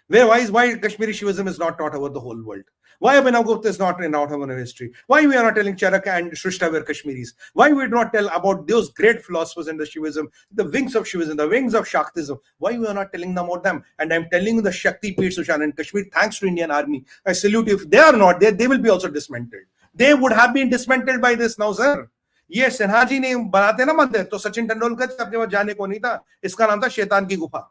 Why Kashmiri Shivism is not taught over the whole world? Why Abhinav Gupta is not in out of our history? Why we are not telling Charaka and Shrishta were Kashmiris? Why we do not tell about those great philosophers in the Shivism, the wings of Shivism, the wings of Shaktism? Why we are not telling them about them? And I'm telling you the Shakti Peers in Kashmir, thanks to Indian Army. I salute you. If they are not there, they will be also dismantled. They would have been dismantled by this now, sir. ये सिन्हा जी ने बनाते ना मंदिर तो सचिन तेंदुलकर अपने वहां जाने को नहीं था. इसका नाम था शैतान की गुफा.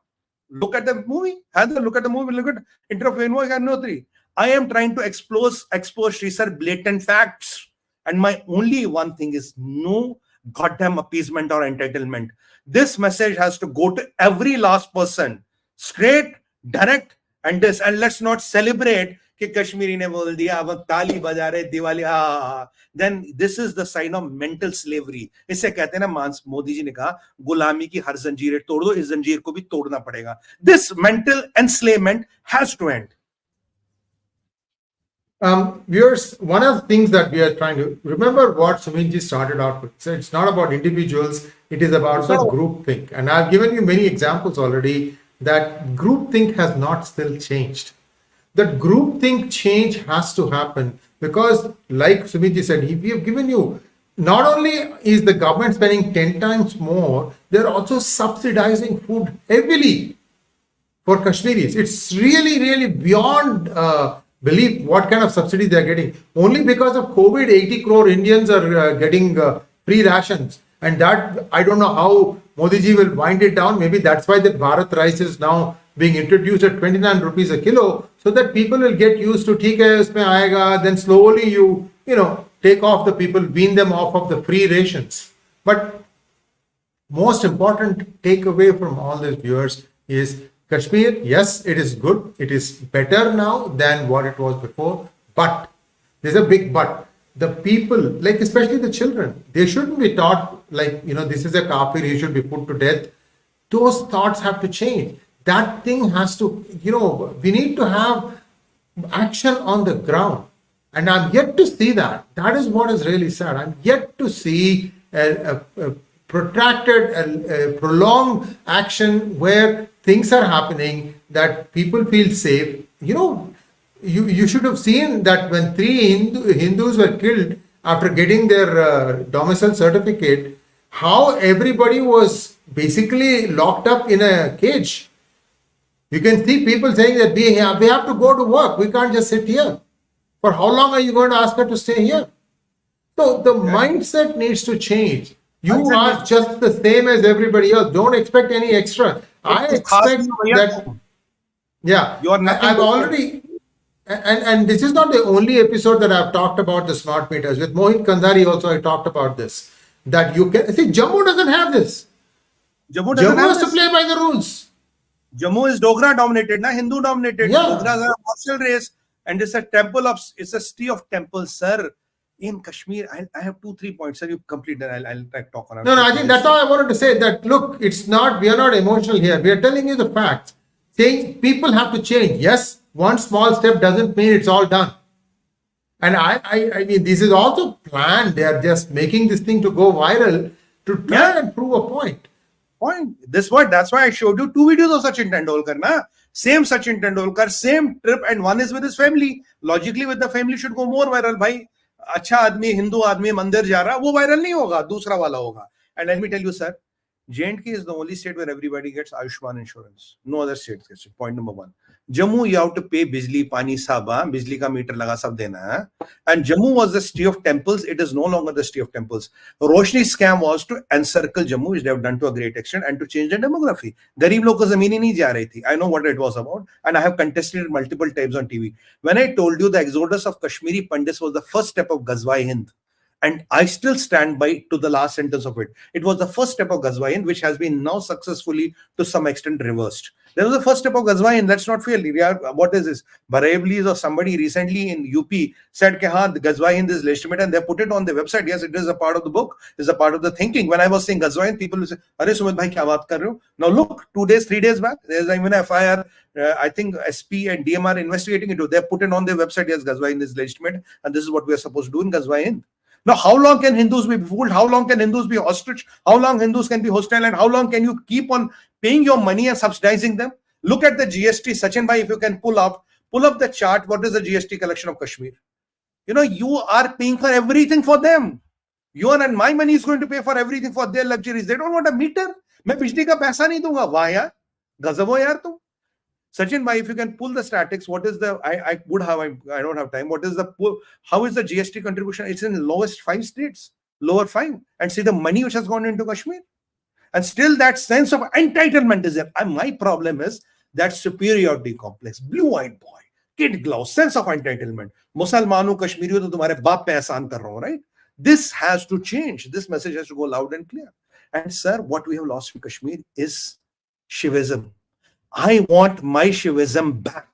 Look at the movie. Look at the movie. Look at interview. I am trying to expose Sree sir blatant facts. And my only one thing is no goddamn appeasement or entitlement. This message has to go to every last person. Straight, direct, and this. And let's not celebrate कि कश्मीरी ने बोल दिया अब ताली बजा रहे Diwali then this is the sign of mental slavery. इससे कहते हैं ना मोदी जी ने कहा गुलामी की हर जंजीरें तोड़ दो इस जंजीर को भी तोड़ना पड़ेगा. This mental enslavement has to end. Viewers, one of the things that we are trying to remember what Sumit ji started out with. So it's not about individuals, it is about the groupthink. And I've given you many examples already that groupthink has not still changed. That groupthink change has to happen because, like Sumit ji said, we have given you, not only is the government spending 10 times more, they're also subsidizing food heavily for Kashmiris. It's really, really beyond belief what kind of subsidies they're getting. Only because of COVID, 80 crore Indians are getting free rations. And that, I don't know how Modi ji will wind it down. Maybe that's why that Bharat rice is now being introduced at 29 rupees a kilo, so that people will get used to 𝗤𝙧𝙤𝘆 usme aayega, then slowly you take off the people, wean them off of the free rations. But most important takeaway from all these viewers is Kashmir, yes, it is good. It is better now than what it was before. But there's a big but. The people, like especially the children, they shouldn't be taught like, this is a kafir, he should be put to death. Those thoughts have to change. That thing has to, we need to have action on the ground. And I'm yet to see that. That is what is really sad. I'm yet to see a protracted, a prolonged action where things are happening that people feel safe. You should have seen that when 3 Hindus were killed after getting their domicile certificate, how everybody was basically locked up in a cage. You can see people saying that we have to go to work. We can't just sit here. For how long are you going to ask her to stay here? So the mindset needs to change. You are just the same as everybody else. Don't expect any extra. I expect that. Yeah, I've already, and this is not the only episode that I've talked about the smart meters. With Mohit Kandhari also I talked about this. That you can see Jammu doesn't have this. Jammu has to play by the rules. Jammu is Dogra dominated, Hindu dominated. Yeah. Dogras are a martial race, and it's a city of temples, sir. In Kashmir, I have 2-3 points, sir. You complete that. I'll talk on it. No, I think that's all I wanted to say. That look, we are not emotional here. We are telling you the facts. Saying people have to change. Yes, one small step doesn't mean it's all done. And I mean, this is also planned. They are just making this thing to go viral to try and prove a point. That's why I showed you 2 videos of Sachin Tendulkar. Same Sachin Tendulkar, same trip, and one is with his family. Logically, with the family should go more viral. Bhai, अच्छा आदमी हिंदू आदमी मंदिर जा रहा वो viral नहीं होगा, दूसरा वाला होगा. And let me tell you, sir, J&K is the only state where everybody gets Ayushman insurance. No other state gets it. Point number 1. Jammu, you have to pay bijli, pani, saba, bijli ka meter laga sab dena hai. And Jammu was the city of temples. It is no longer the city of temples. Roshini scam was to encircle Jammu, which they have done to a great extent, and to change the demography. Garib log ko zameen hi nahi ja rahi thi. I know what it was about, and I have contested it multiple times on TV. When I told you the exodus of Kashmiri Pandits was the first step of 𝗤𝙗𝙗 Hind, and I still stand by to the last sentence of it. It was the first step of 𝗤𝙗𝙗 Hind, which has been now successfully to some extent reversed. That was the first step of 𝗤𝙗𝙗 Hind. Let's not fail. What is this? Bareilly or somebody recently in UP said that 𝗤𝙗𝙗 Hind is legitimate, and they put it on their website. Yes, it is a part of the book. It's a part of the thinking. When I was saying 𝗤𝙗𝙗 Hind, people will say, "Arey Sumit bhai, kya baat kar rahe ho?" Now look, 3 days back, there's even a FIR. I think SP and DM are investigating it. They put it on their website. Yes, 𝗤𝙗𝙗 Hind is legitimate, and this is what we are supposed to do in 𝗤𝙗𝙗 Hind. Now, how long can Hindus be fooled? How long can Hindus be ostrich? How long Hindus can be hostile? And how long can you keep on paying your money and subsidizing them? Look at the GST, Sachin bhai, if you can pull up Pull up the chart. What is the GST collection of Kashmir? You know, you are paying for everything for them. Your and my money is going to pay for everything for their luxuries. They don't want a meter. मैं बिजली का पैसा नहीं दूंगा. वाह यार, गजब हो यार तुम. Sachin bhai, if you can pull the statics, what is the, I would have, I don't have time. What is the, how is the GST contribution? It's in lowest 5 states, lower 5. And see the money which has gone into Kashmir. And still that sense of entitlement is there. And my problem is that superiority complex, blue-eyed boy, kid gloves, sense of entitlement. Musalmanu Kashmiri to tumhare baap pe ehsan kar raha hu, right? This has to change. This message has to go loud and clear. And sir, what we have lost in Kashmir is Shivism. I want my Shivism back.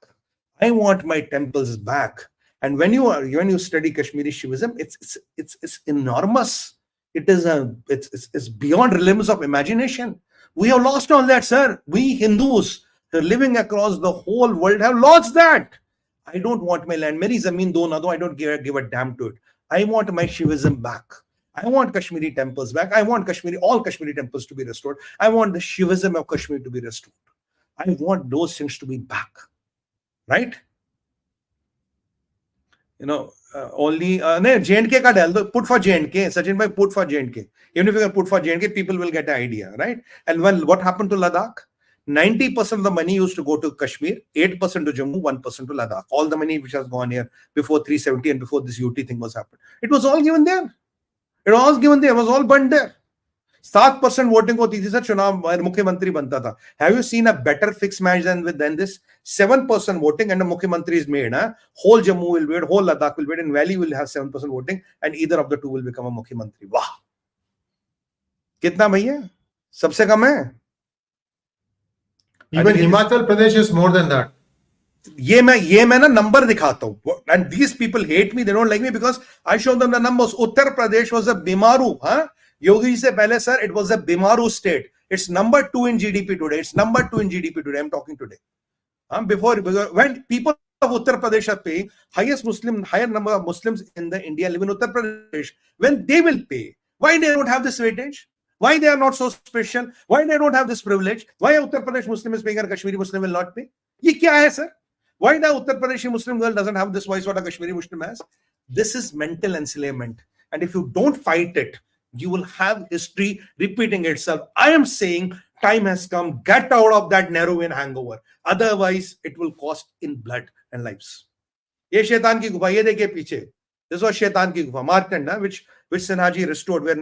I want my temples back. And when you study Kashmiri Shivism, it's enormous. It's beyond realms of imagination. We have lost all that, sir. We Hindus living across the whole world have lost that. I don't want my land. Meri zameen do na do. I don't give a damn to it. I want my Shivism back. I want Kashmiri temples back. I want all Kashmiri temples to be restored. I want the Shivism of Kashmir to be restored. I want those things to be back, right? You know, only J&K ka dal do, put for J&K. Sachin bhai, put for J&K. Even if you can put for J&K, people will get an idea, right? And well, what happened to Ladakh? 90% of the money used to go to Kashmir, 8% to Jammu, 1% to Ladakh. All the money which has gone here before 370 and before this UT thing was happened. It was all given there. It was given there. It was all burnt there. 7% voting होती थी sir चुनाव मुख्यमंत्री बनता था. Have you seen a better fixed match than this? 7% voting and a मुख्यमंत्री is made. Whole Jammu will wait, whole Ladakh will wait, and Valley will have 7% voting, and either of the two will become a मुख्यमंत्री. वाह, कितना भैया? सबसे कम है. Even Himachal Pradesh is more than that. ये मैं ना नंबर दिखाता हूँ, and these people hate me, they don't like me because I show them the numbers. Uttar Pradesh was a bimaru, Yogi se pehle, sir, it was a bimaru state. It's number 2 in GDP today. It's number 2 in GDP today. I'm talking today. Before when people of Uttar Pradesh are paying, higher number of Muslims in the India live in Uttar Pradesh. When they will pay, why they don't have this weightage? Why they are not so special? Why they don't have this privilege? Why Uttar Pradesh Muslim is paying and Kashmiri Muslim will not pay? Ye kya hai, sir? Why the Uttar Pradeshi Muslim girl doesn't have this voice what a Kashmiri Muslim has? This is mental enslavement. And if you don't fight it, you will have history repeating itself. I am saying time has come. Get out of that Nehruvian hangover. Otherwise, it will cost in blood and lives. Ye Shaitan ki Gufa, ye dekhe piche. This was Shaitan ki Gufa, Martand, which Sinhaji restored where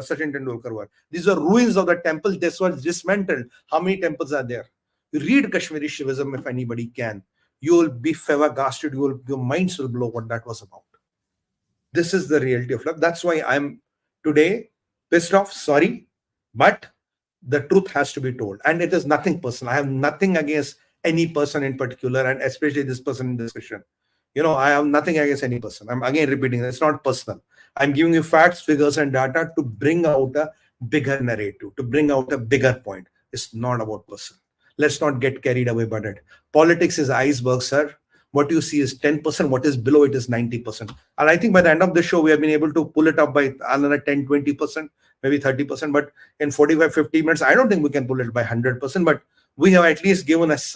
Sachin Tendulkar were. These are ruins of the temple. This was dismantled. How many temples are there? You read Kashmiri Shivism if anybody can. You will be flabbergasted. Your minds will blow what that was about. This is the reality of life. That's why I'm today pissed off, sorry, but the truth has to be told. And it is nothing personal. I have nothing against any person in particular, and especially this person in discussion. You know, I have nothing against any person. I'm again repeating, it's not personal. I'm giving you facts, figures, and data to bring out a bigger narrative, to bring out a bigger point. It's not about person. Let's not get carried away by it. Politics is iceberg, sir. What you see is 10%. What is below it is 90%. And I think by the end of the show, we have been able to pull it up by another 10, 20%, maybe 30%. But in 45, 50 minutes, I don't think we can pull it by 100%. But we have at least given us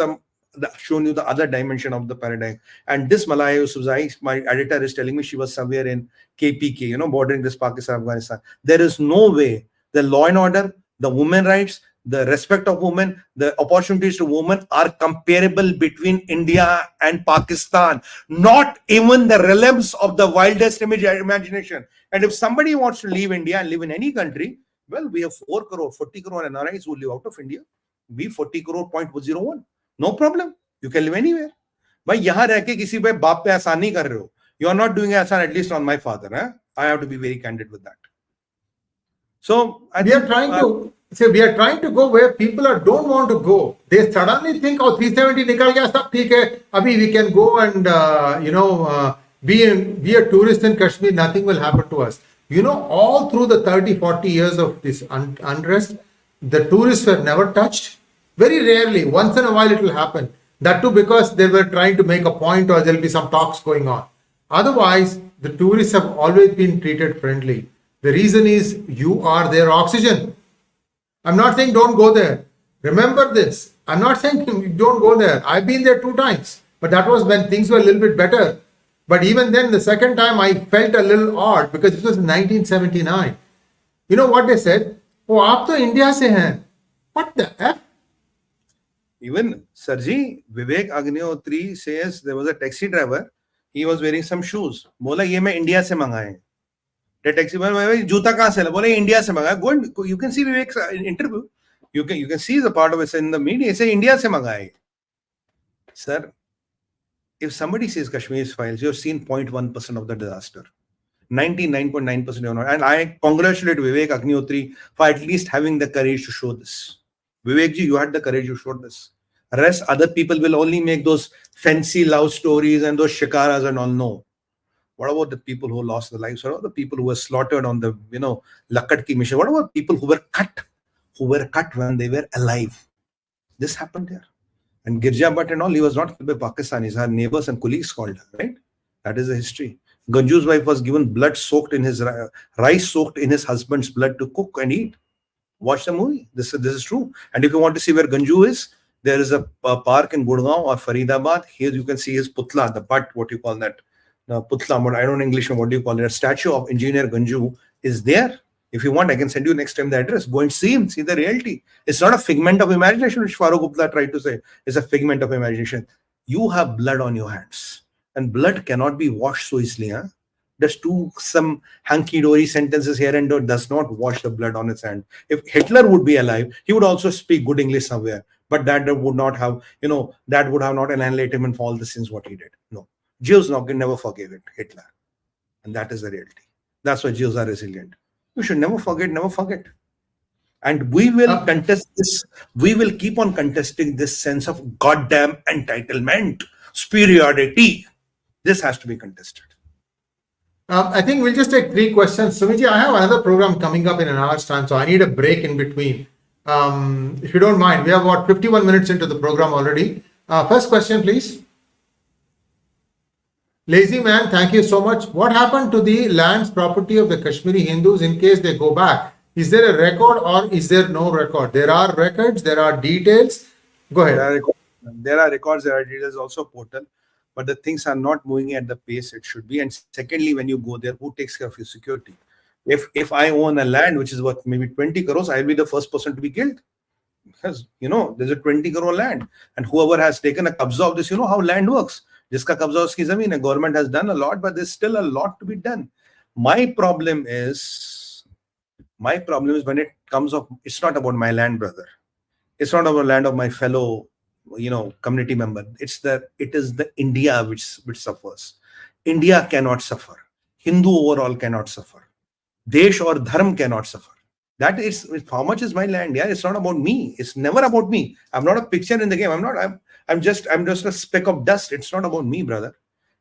shown you the other dimension of the paradigm. And this Malaya Yusufzai, my editor is telling me she was somewhere in KPK, bordering this Pakistan, Afghanistan. There is no way the law and order, the women rights, the respect of women, the opportunities to women are comparable between India and Pakistan. Not even the realms of the wildest imagination. And if somebody wants to leave India and live in any country, well, we have 4 crore, 40 crore NRIs who live out of India. We 40 crore 0.01. No problem. You can live anywhere. But yahan reh ke kisi pe baap pe ehsan nahi kar rahe ho. You are not doing ehsan at least on my father. I have to be very candid with that. So we are trying to go where people don't want to go. They suddenly think, oh, 370 nikal gaya, sab theek hai. Abhi we can go and be a tourist in Kashmir. Nothing will happen to us. All through the 30, 40 years of this unrest, the tourists were never touched. Very rarely, once in a while it will happen. That too because they were trying to make a point or there will be some talks going on. Otherwise, the tourists have always been treated friendly. The reason is you are their oxygen. I'm not saying don't go there. Remember this. I'm not saying don't go there. I've been there 2 times. But that was when things were a little bit better. But even then, the second time I felt a little odd because it was in 1979. You know what they said? Oh, aap to India se hain. What the F? Even Sarji, Vivek Agnihotri says there was a taxi driver. He was wearing some shoes. बोला ये मैं India से मंगाए. The taxi driver, जूता कहाँ से? बोला ये इंडिया से मंगाया. Go and you can see Vivek's interview. You can see the part of it in the media. He said India se मंगाए. Sir, if somebody says Kashmir's files, you have seen 0.1% of the disaster. 99.9% you're not. And I congratulate Vivek Agnihotri for at least having the courage to show this. Vivek ji, you had the courage to show this. Rest other people will only make those fancy love stories and those shikaras and all. No. What about the people who lost their lives? What about the people who were slaughtered on the, Lakkad ki mission? What about people who were cut when they were alive? This happened here. And 𝗤𝙧𝙤𝘆 Bhatt and all, he was not killed by Pakistanis. Her neighbors and colleagues called her, right? That is the history. Ganju's wife was given blood soaked in his rice soaked in his husband's blood to cook and eat. Watch the movie. This is true. And if you want to see where Ganju is, there is a park in Gurgaon or Faridabad. Here you can see his putla, the butt, what you call that. Putla, I don't know English, what do you call it? A statue of engineer Ganju is there. If you want, I can send you next time the address. Go and see him, see the reality. It's not a figment of imagination, which Farooq Gupta tried to say. It's a figment of imagination. You have blood on your hands. And blood cannot be washed so easily. Huh? Just some hanky-dory sentences here and there does not wash the blood on its hand. If Hitler would be alive, he would also speak good English somewhere. But that would not have, that would have not annihilated him for all the sins what he did. No. Jews never forgave it, Hitler. And that is the reality. That's why Jews are resilient. You should never forget. And we will contest this. We will keep on contesting this sense of goddamn entitlement, superiority. This has to be contested. I think we'll just take 3 questions. Sumit ji, I have another program coming up in an hour's time, so I need a break in between. If you don't mind, we have about 51 minutes into the program already. First question, please. Lazy man, thank you so much. What happened to the lands property of the Kashmiri Hindus in case they go back? Is there a record or is there no record? There are records, there are details. Go ahead. There are records, there are details, also portal. But the things are not moving at the pace it should be. And secondly, when you go there, who takes care of your security? If I own a land which is worth maybe 20 crores, I'll be the first person to be killed. Because, there's a 20 crore land. And whoever has taken a qabza of this, how land works. Jiska qabza uski zameen hai. Government has done a lot, but there's still a lot to be done. My problem is when it comes up, it's not about my land, brother. It's not about land of my fellow community member. It is the India which suffers. India cannot suffer. Hindu overall cannot suffer. Desh or dharm cannot suffer. That is how much is my land. Yeah, it's not about me. It's never about me. I'm not a picture in the game. I'm just a speck of dust. It's not about me, brother.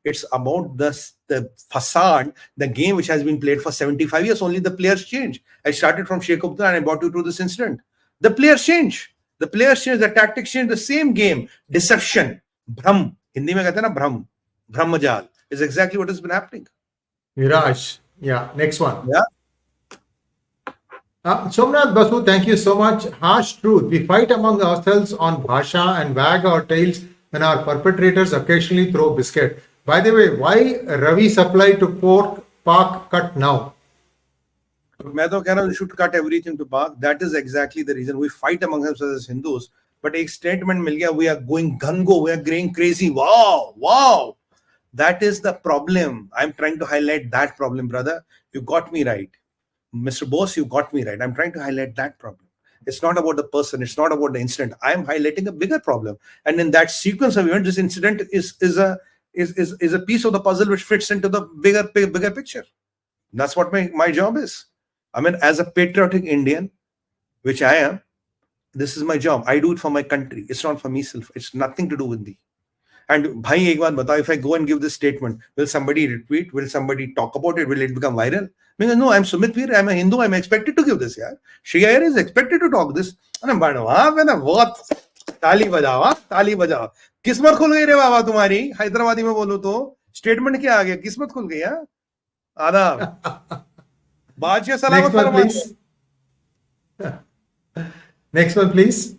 It's about the facade, the game which has been played for 75 years. Only the players change. I started from Sheikh Abdullah and I brought you through this incident. The players change. The players change, the tactics change, the same game. Deception. Bhram. Hindi mein kehte na bhram. Brahmajal is exactly what has been happening. Viraj. Yeah. Next one. Yeah. Somnath Basu, thank you so much. Harsh truth. We fight among ourselves on bhasha and wag our tails when our perpetrators occasionally throw biscuit. By the way, why Ravi supply to Pak cut now? मैं तो कह रहा हूँ, you should cut everything to Pak. That is exactly the reason we fight among ourselves as Hindus. But एक statement मिल गया, we are going gung-ho, we are going crazy. Wow. That is the problem. I'm trying to highlight that problem, brother. You got me right. Mr. Bose, you got me right. I'm trying to highlight that problem. It's not about the person. It's not about the incident. I'm highlighting a bigger problem. And in that sequence of events, this incident is a piece of the puzzle which fits into the bigger picture. That's what my job is. I mean, as a patriotic Indian, which I am, this is my job. I do it for my country. It's not for myself. It's nothing to do with me. And bhai, ek baat batao, if I go and give this statement, will somebody retweet? Will somebody talk about it? Will it become viral? Because no, I'm Sumit Peer. I'm a Hindu. I'm expected to give this. Sree Iyer is expected to talk this. ताली बजाओ. किस्मत खुल गई रे बाबा तुम्हारी. हैदराबादी में बोलूं तो स्टेटमेंट क्या आ गया? किस्मत खुल गई. आदाब. बादशाह सलामत फरमाए. Next one, please.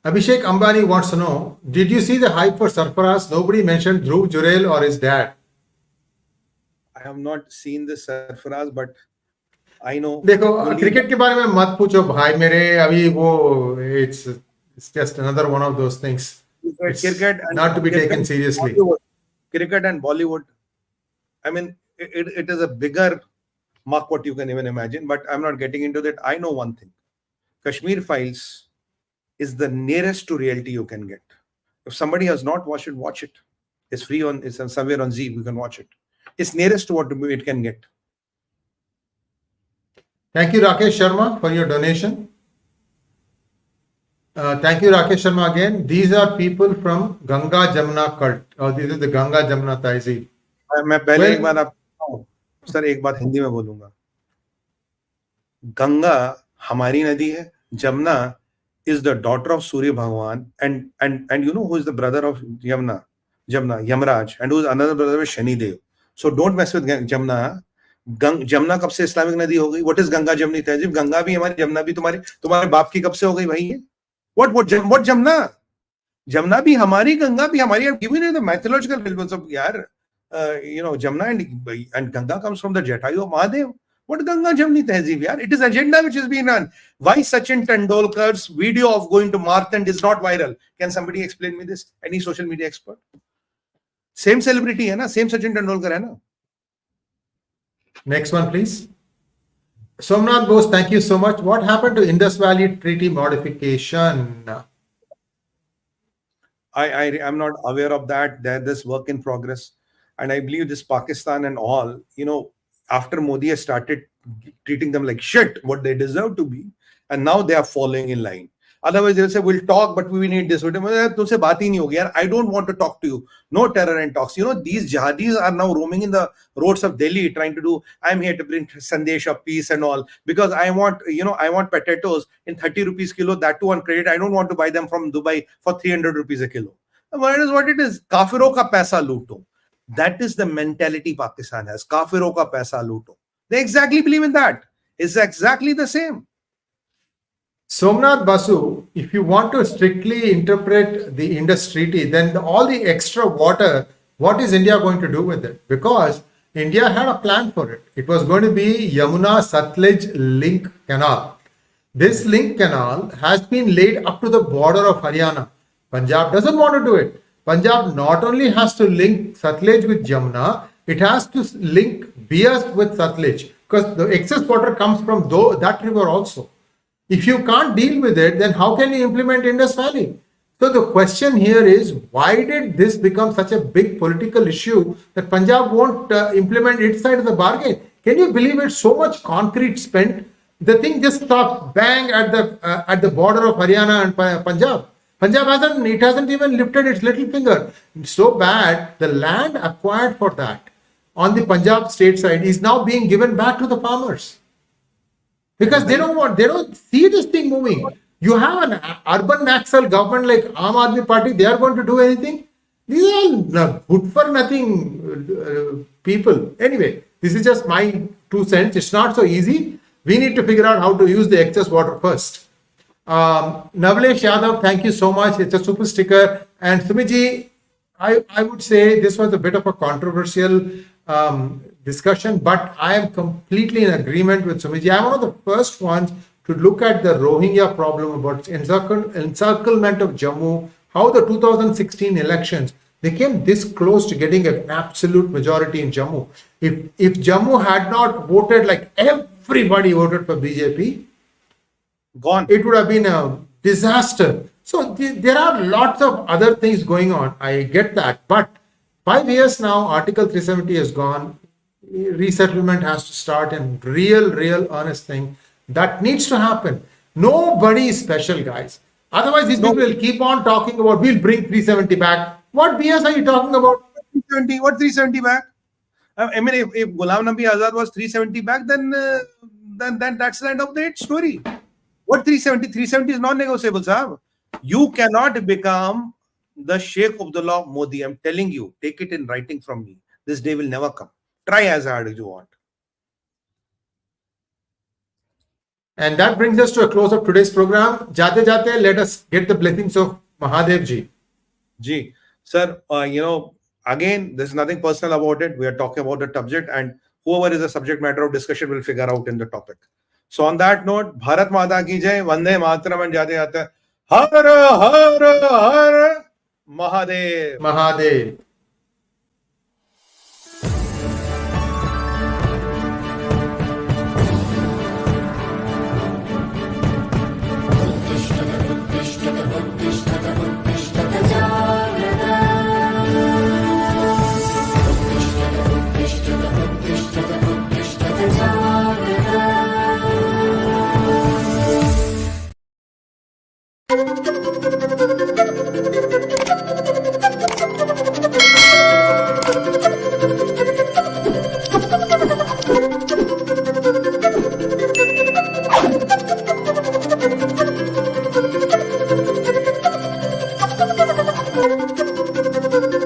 Abhishek Ambani wants to know, did you see the hype for Sarfaraz? Nobody mentioned 𝗒𝙬𝗪 or his dad. I have not seen this Sarfaraz, but I know. देखो only क्रिकेट के बारे में मत पूछो भाई मेरे अभी वो it's just another one of those things. It's cricket and not to be cricket taken and seriously. Bollywood. Cricket and Bollywood. I mean, it is a bigger mark what you can even imagine, but I'm not getting into that. I know one thing. Kashmir Files is the nearest to reality you can get. If somebody has not watched it, watch it. It's free on, it's somewhere on Z, you can watch it. It's nearest to what it can get. Thank you, Rakesh Sharma, for your donation. Thank you, Rakesh Sharma again. These are people from Ganga Jamuna cult. This is the Ganga Jamuna तहजीब. मैं पहले एक बार आपको sir एक बात हिंदी में बोलूंगा. गंगा हमारी नदी है. Jamuna is the daughter of Surya Bhagwan, and you know who is the brother of Jamuna, Yamraj, and who is another brother of Shani Dev. So don't mess with Jamuna. Jamuna कब से Islamic नदी हो गई? What is Ganga जमनी तहजीब? गंगा भी हमारी, जमुना भी तुम्हारे बाप की कब से हो गई भाई? ये व्हाट जमुना भी हमारी, गंगा भी हमारी. I've given you the mythological relevance of यार, Jamuna and Ganga comes from the Jatayu of Mahadev. What Ganga Jamni Tehzeeb, yaar? It is agenda which is being run. Why Sachin Tendulkar's video of going to Martand is not viral? Can somebody explain me this? Any social media expert? Same celebrity hai na? Same Sachin Tendulkar hai na? Next one, please. Somnath Bose, thank you so much. What happened to Indus Valley Treaty modification? I am not aware of that. There's work in progress. And I believe this Pakistan and all, after Modi has started treating them like shit, what they deserve to be, and now they are falling in line. Otherwise, they'll say, we'll talk, but we need this. I don't want to talk to you. No terror and talks. These jihadis are now roaming in the roads of Delhi trying to do, I'm here to bring sandesh of peace and all, because I want potatoes in 30 rupees kilo, that too on credit. I don't want to buy them from Dubai for 300 rupees a kilo. What it is? Kafiro ka paisa looto. That is the mentality Pakistan has. Kafiro ka paisa looto. They exactly believe in that. It's exactly the same. Somnath Basu, if you want to strictly interpret the Indus Treaty, then all the extra water, what is India going to do with it? Because India had a plan for it. It was going to be Yamuna-Satluj link canal. This link canal has been laid up to the border of Haryana. Punjab doesn't want to do it. Punjab not only has to link Satluj with Jamuna, it has to link Beas with Satluj, because the excess water comes from that river also. If you can't deal with it, then how can you implement Indus Valley? So the question here is, why did this become such a big political issue that Punjab won't implement its side of the bargain? Can you believe it? So much concrete spent. The thing just stops bang at the border of Haryana and Punjab. Punjab hasn't even lifted its little finger. It's so bad, the land acquired for that on the Punjab state side is now being given back to the farmers. Because they don't see this thing moving. You have an urban naxal government like Aam Aadmi Party, they are going to do anything. These are all good for nothing people. Anyway, this is just my 2 cents. It's not so easy. We need to figure out how to use the excess water first. Navlesh Yadav, thank you so much. It's a super sticker. And Sumiji, I would say this was a bit of a controversial discussion, but I am completely in agreement with Sumiji. I'm one of the first ones to look at the Rohingya problem about encirclement of Jammu, how the 2016 elections, they came this close to getting an absolute majority in Jammu. If Jammu had not voted like everybody voted for BJP, gone. It would have been a disaster. So there are lots of other things going on. I get that. But 5 years now, Article 370 is gone. Resettlement has to start, and real honest thing that needs to happen. Nobody is special, guys. Otherwise, these people will keep on talking about, we'll bring 370 back. What BS are you talking about? 370, what 370 back? I mean, if Ghulam Nabi Azad was 370 back, then that's the end of the story. What 370? 370 is non-negotiable, sir. You cannot become the Sheikh Abdullah Modi. I'm telling you, take it in writing from me. This day will never come. Try as hard as you want. And that brings us to a close of today's program. Jate jate, let us get the blessings of Mahadev ji. Ji, sir, again, there's nothing personal about it. We are talking about the subject, and whoever is the subject matter of discussion will figure out in the topic. So on that note, Bharat Mata ki jai, Vande Mataram, and jate jate, Har Har Har Mahadev. Mahadev. Thank you.